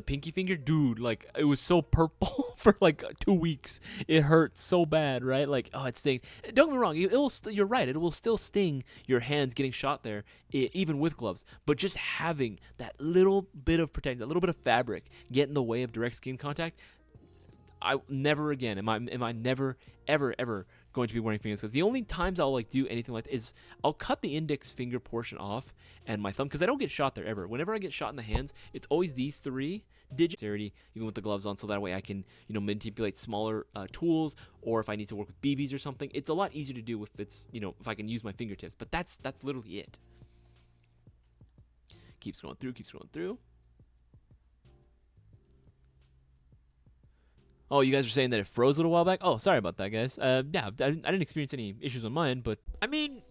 pinky finger, dude, like it was so purple for like 2 weeks. It hurt so bad, right? Like, oh, it stings. Don't get me wrong, you're right. It will still sting your hands getting shot there, even with gloves. But just having that little bit of protection, that little bit of fabric get in the way of direct skin contact, I never again am I never ever going to be wearing fingerless gloves. The only times I'll like do anything like that is I'll cut the index finger portion off and my thumb, because I don't get shot there ever. Whenever I get shot in the hands, it's always these 3 digits, even with the gloves on, so that way I can manipulate smaller tools, or if I need to work with BBs or something, it's a lot easier to do if it's if I can use my fingertips. But that's literally it. Keep scrolling through. Oh, you guys were saying that it froze a little while back? Oh, sorry about that, guys. Yeah, I didn't experience any issues on mine, but I mean,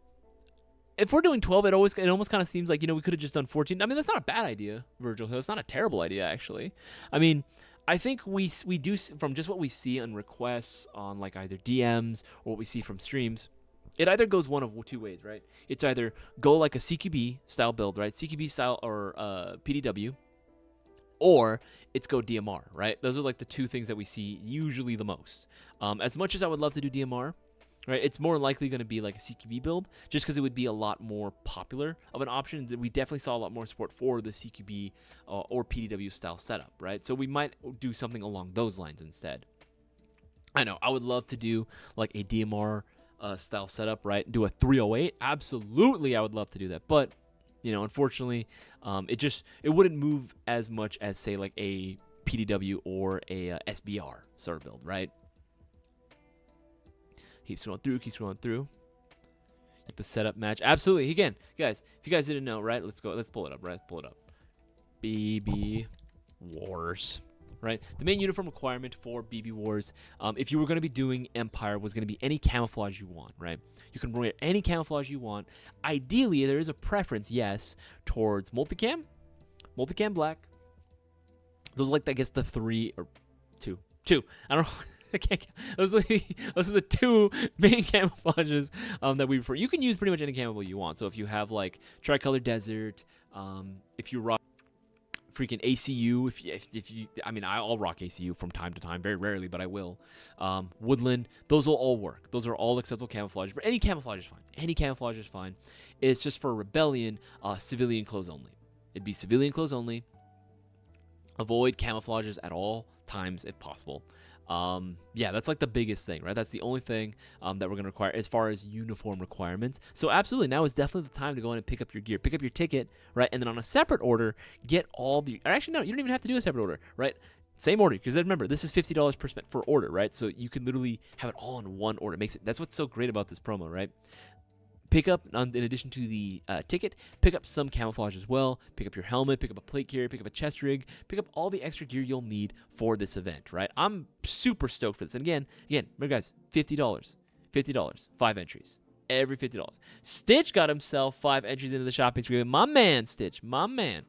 if we're doing 12, it almost kind of seems like, we could have just done 14. I mean, that's not a bad idea, Virgil Hill. It's not a terrible idea, actually. I mean, I think we do, from just what we see on requests on like either DMs or what we see from streams, it either goes one of 2 ways, right? It's either go like a CQB style build, right? CQB style or PDW, or it's go DMR, right? Those are like the 2 things that we see usually the most. As much as I would love to do DMR, right, it's more likely going to be like a CQB build, just because it would be a lot more popular of an option. We definitely saw a lot more support for the CQB or PDW style setup, right? So we might do something along those lines instead. I know, I would love to do like a DMR style setup, right? Do a 308. Absolutely, I would love to do that. But unfortunately, it wouldn't move as much as, say, like a PDW or a SBR sort of build, right? Keep scrolling through. Get the setup match. Absolutely. Again, guys, if you guys didn't know, right? Let's go. Let's pull it up. Right? Pull it up. BB Wars. Right? The main uniform requirement for BB Wars, if you were going to be doing Empire, was going to be any camouflage you want, right? You can wear any camouflage you want. Ideally, there is a preference, yes, towards multicam black. Those are like, I guess, the three or two. I don't know. I can't. Those are the two main camouflages that we prefer. You can use pretty much any camouflage you want. So if you have like tricolor desert, if you rock freaking ACU, if you, I mean, I'll rock ACU from time to time, very rarely, but I will. Woodland, those will all work. Those are all acceptable camouflage, but any camouflage is fine. Any camouflage is fine. It's just for Rebellion, civilian clothes only. It'd be civilian clothes only. Avoid camouflages at all times if possible. Yeah, that's like the biggest thing, right? That's the only thing that we're going to require as far as uniform requirements. So absolutely, now is definitely the time to go in and pick up your gear, pick up your ticket, right? And then on a separate order, get all the, actually, no, you don't even have to do a separate order, right? Same order, because remember, this is $50 per order, right? So you can literally have it all in one order. That's what's so great about this promo, right? Pick up, in addition to the ticket, pick up some camouflage as well. Pick up your helmet, pick up a plate carrier, pick up a chest rig, pick up all the extra gear you'll need for this event, right? I'm super stoked for this. And again, remember guys, $50, 5 entries, every $50. Stitch got himself 5 entries into the shopping spree. My man, Stitch, my man.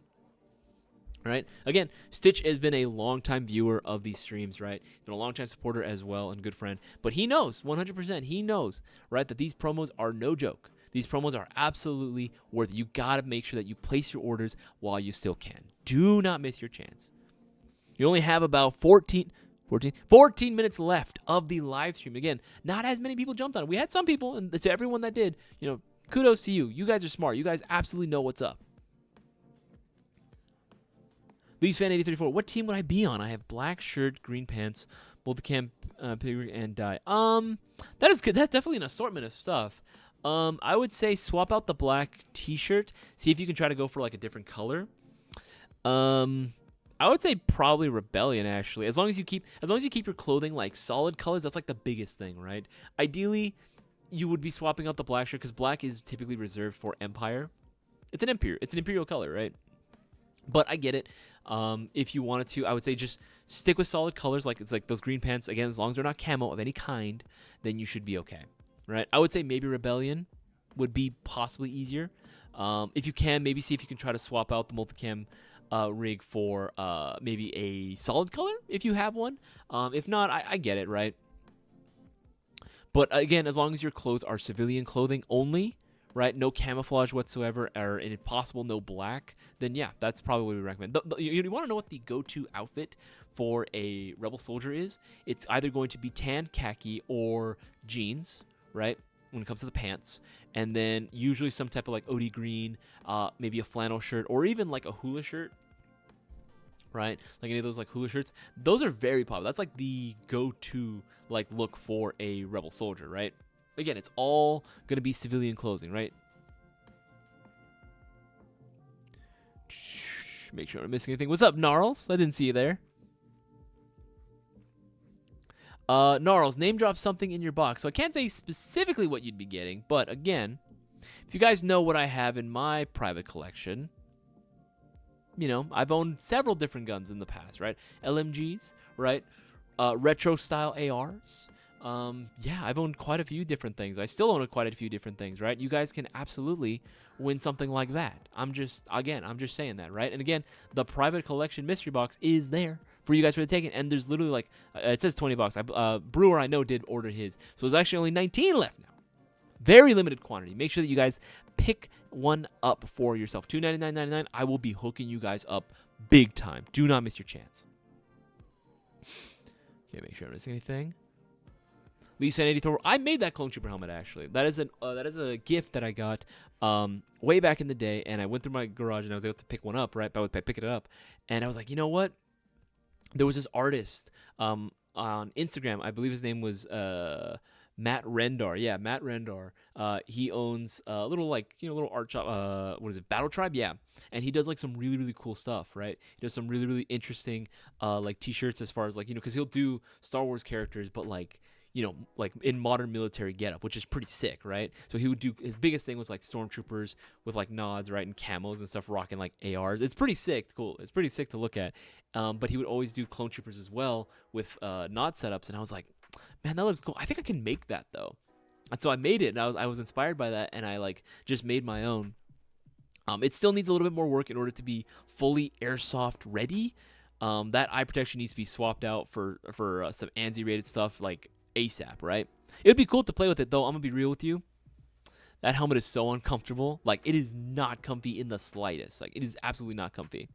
Right? Again, Stitch has been a long-time viewer of these streams, right? He's been a long-time supporter as well and good friend. But he knows, 100%, he knows, right, that these promos are no joke. These promos are absolutely worth it. You got to make sure that you place your orders while you still can. Do not miss your chance. You only have about 14 minutes left of the live stream. Again, not as many people jumped on it. We had some people, and to everyone that did, kudos to you. You guys are smart. You guys absolutely know what's up. Leaves fan 8034. What team would I be on? I have black shirt, green pants, multicam, pig and dye. That is good. That's definitely an assortment of stuff. I would say swap out the black T-shirt. See if you can try to go for like a different color. I would say probably Rebellion actually. As long as you keep your clothing like solid colors, that's like the biggest thing, right? Ideally, you would be swapping out the black shirt because black is typically reserved for Empire. It's an imperial color, right? But I get it. If you wanted to, I would say just stick with solid colors, like it's like those green pants. Again, as long as they're not camo of any kind, then you should be okay, right? I would say maybe Rebellion would be possibly easier. If you can, maybe see if you can try to swap out the multicam rig for maybe a solid color if you have one. If not, I get it, right? But again, as long as your clothes are civilian clothing only, right, no camouflage whatsoever, or if possible, no black, then yeah, that's probably what we recommend. You want to know what the go-to outfit for a Rebel soldier is? It's either going to be tan, khaki, or jeans, right, when it comes to the pants, and then usually some type of like OD green, maybe a flannel shirt, or even like a hula shirt, right? Like any of those like hula shirts. Those are very popular. That's like the go-to like look for a Rebel soldier, right? Again, it's all going to be civilian clothing, right? Make sure I'm not missing anything. What's up, Gnarls? I didn't see you there. Gnarls, name drop something in your box. So I can't say specifically what you'd be getting, but again, if you guys know what I have in my private collection, I've owned several different guns in the past, right? LMGs, right? Retro style ARs. Yeah, I've owned quite a few different things. I still own quite a few different things, right? You guys can absolutely win something like that. I'm just saying that, right? And again, the private collection mystery box is there for you guys to take it. And there's literally like, it says $20. Brewer I know did order his. So there's actually only 19 left now. Very limited quantity. Make sure that you guys pick one up for yourself. $299.99. I will be hooking you guys up big time. Do not miss your chance. Okay, make sure I'm missing anything. Lee's Fan 84. I made that Clone Trooper helmet actually. That is a gift that I got way back in the day, and I went through my garage and I was able to pick one up, right? By picking it up, and I was like, you know what? There was this artist on Instagram. I believe his name was Matt Rendar. Yeah, Matt Rendar. He owns a little little art shop. What is it? Battle Tribe. Yeah, and he does like some really really cool stuff. Right? He does some really really interesting like T-shirts as far as like because he'll do Star Wars characters, but like like in modern military getup, which is pretty sick, right? So he would do, his biggest thing was like stormtroopers with like nods, right, and camos and stuff, rocking like ARs. It's pretty sick, cool. It's pretty sick to look at. But he would always do clone troopers as well with nod setups, and I was like, man, that looks cool. I think I can make that though. And so I made it, and I was inspired by that, and I like just made my own. It still needs a little bit more work in order to be fully airsoft ready. That eye protection needs to be swapped out for some ANSI rated stuff like ASAP, right? It would be cool to play with it though. I'm gonna be real with you. That helmet is so uncomfortable. Like, it is not comfy in the slightest. Like, it is absolutely not comfy.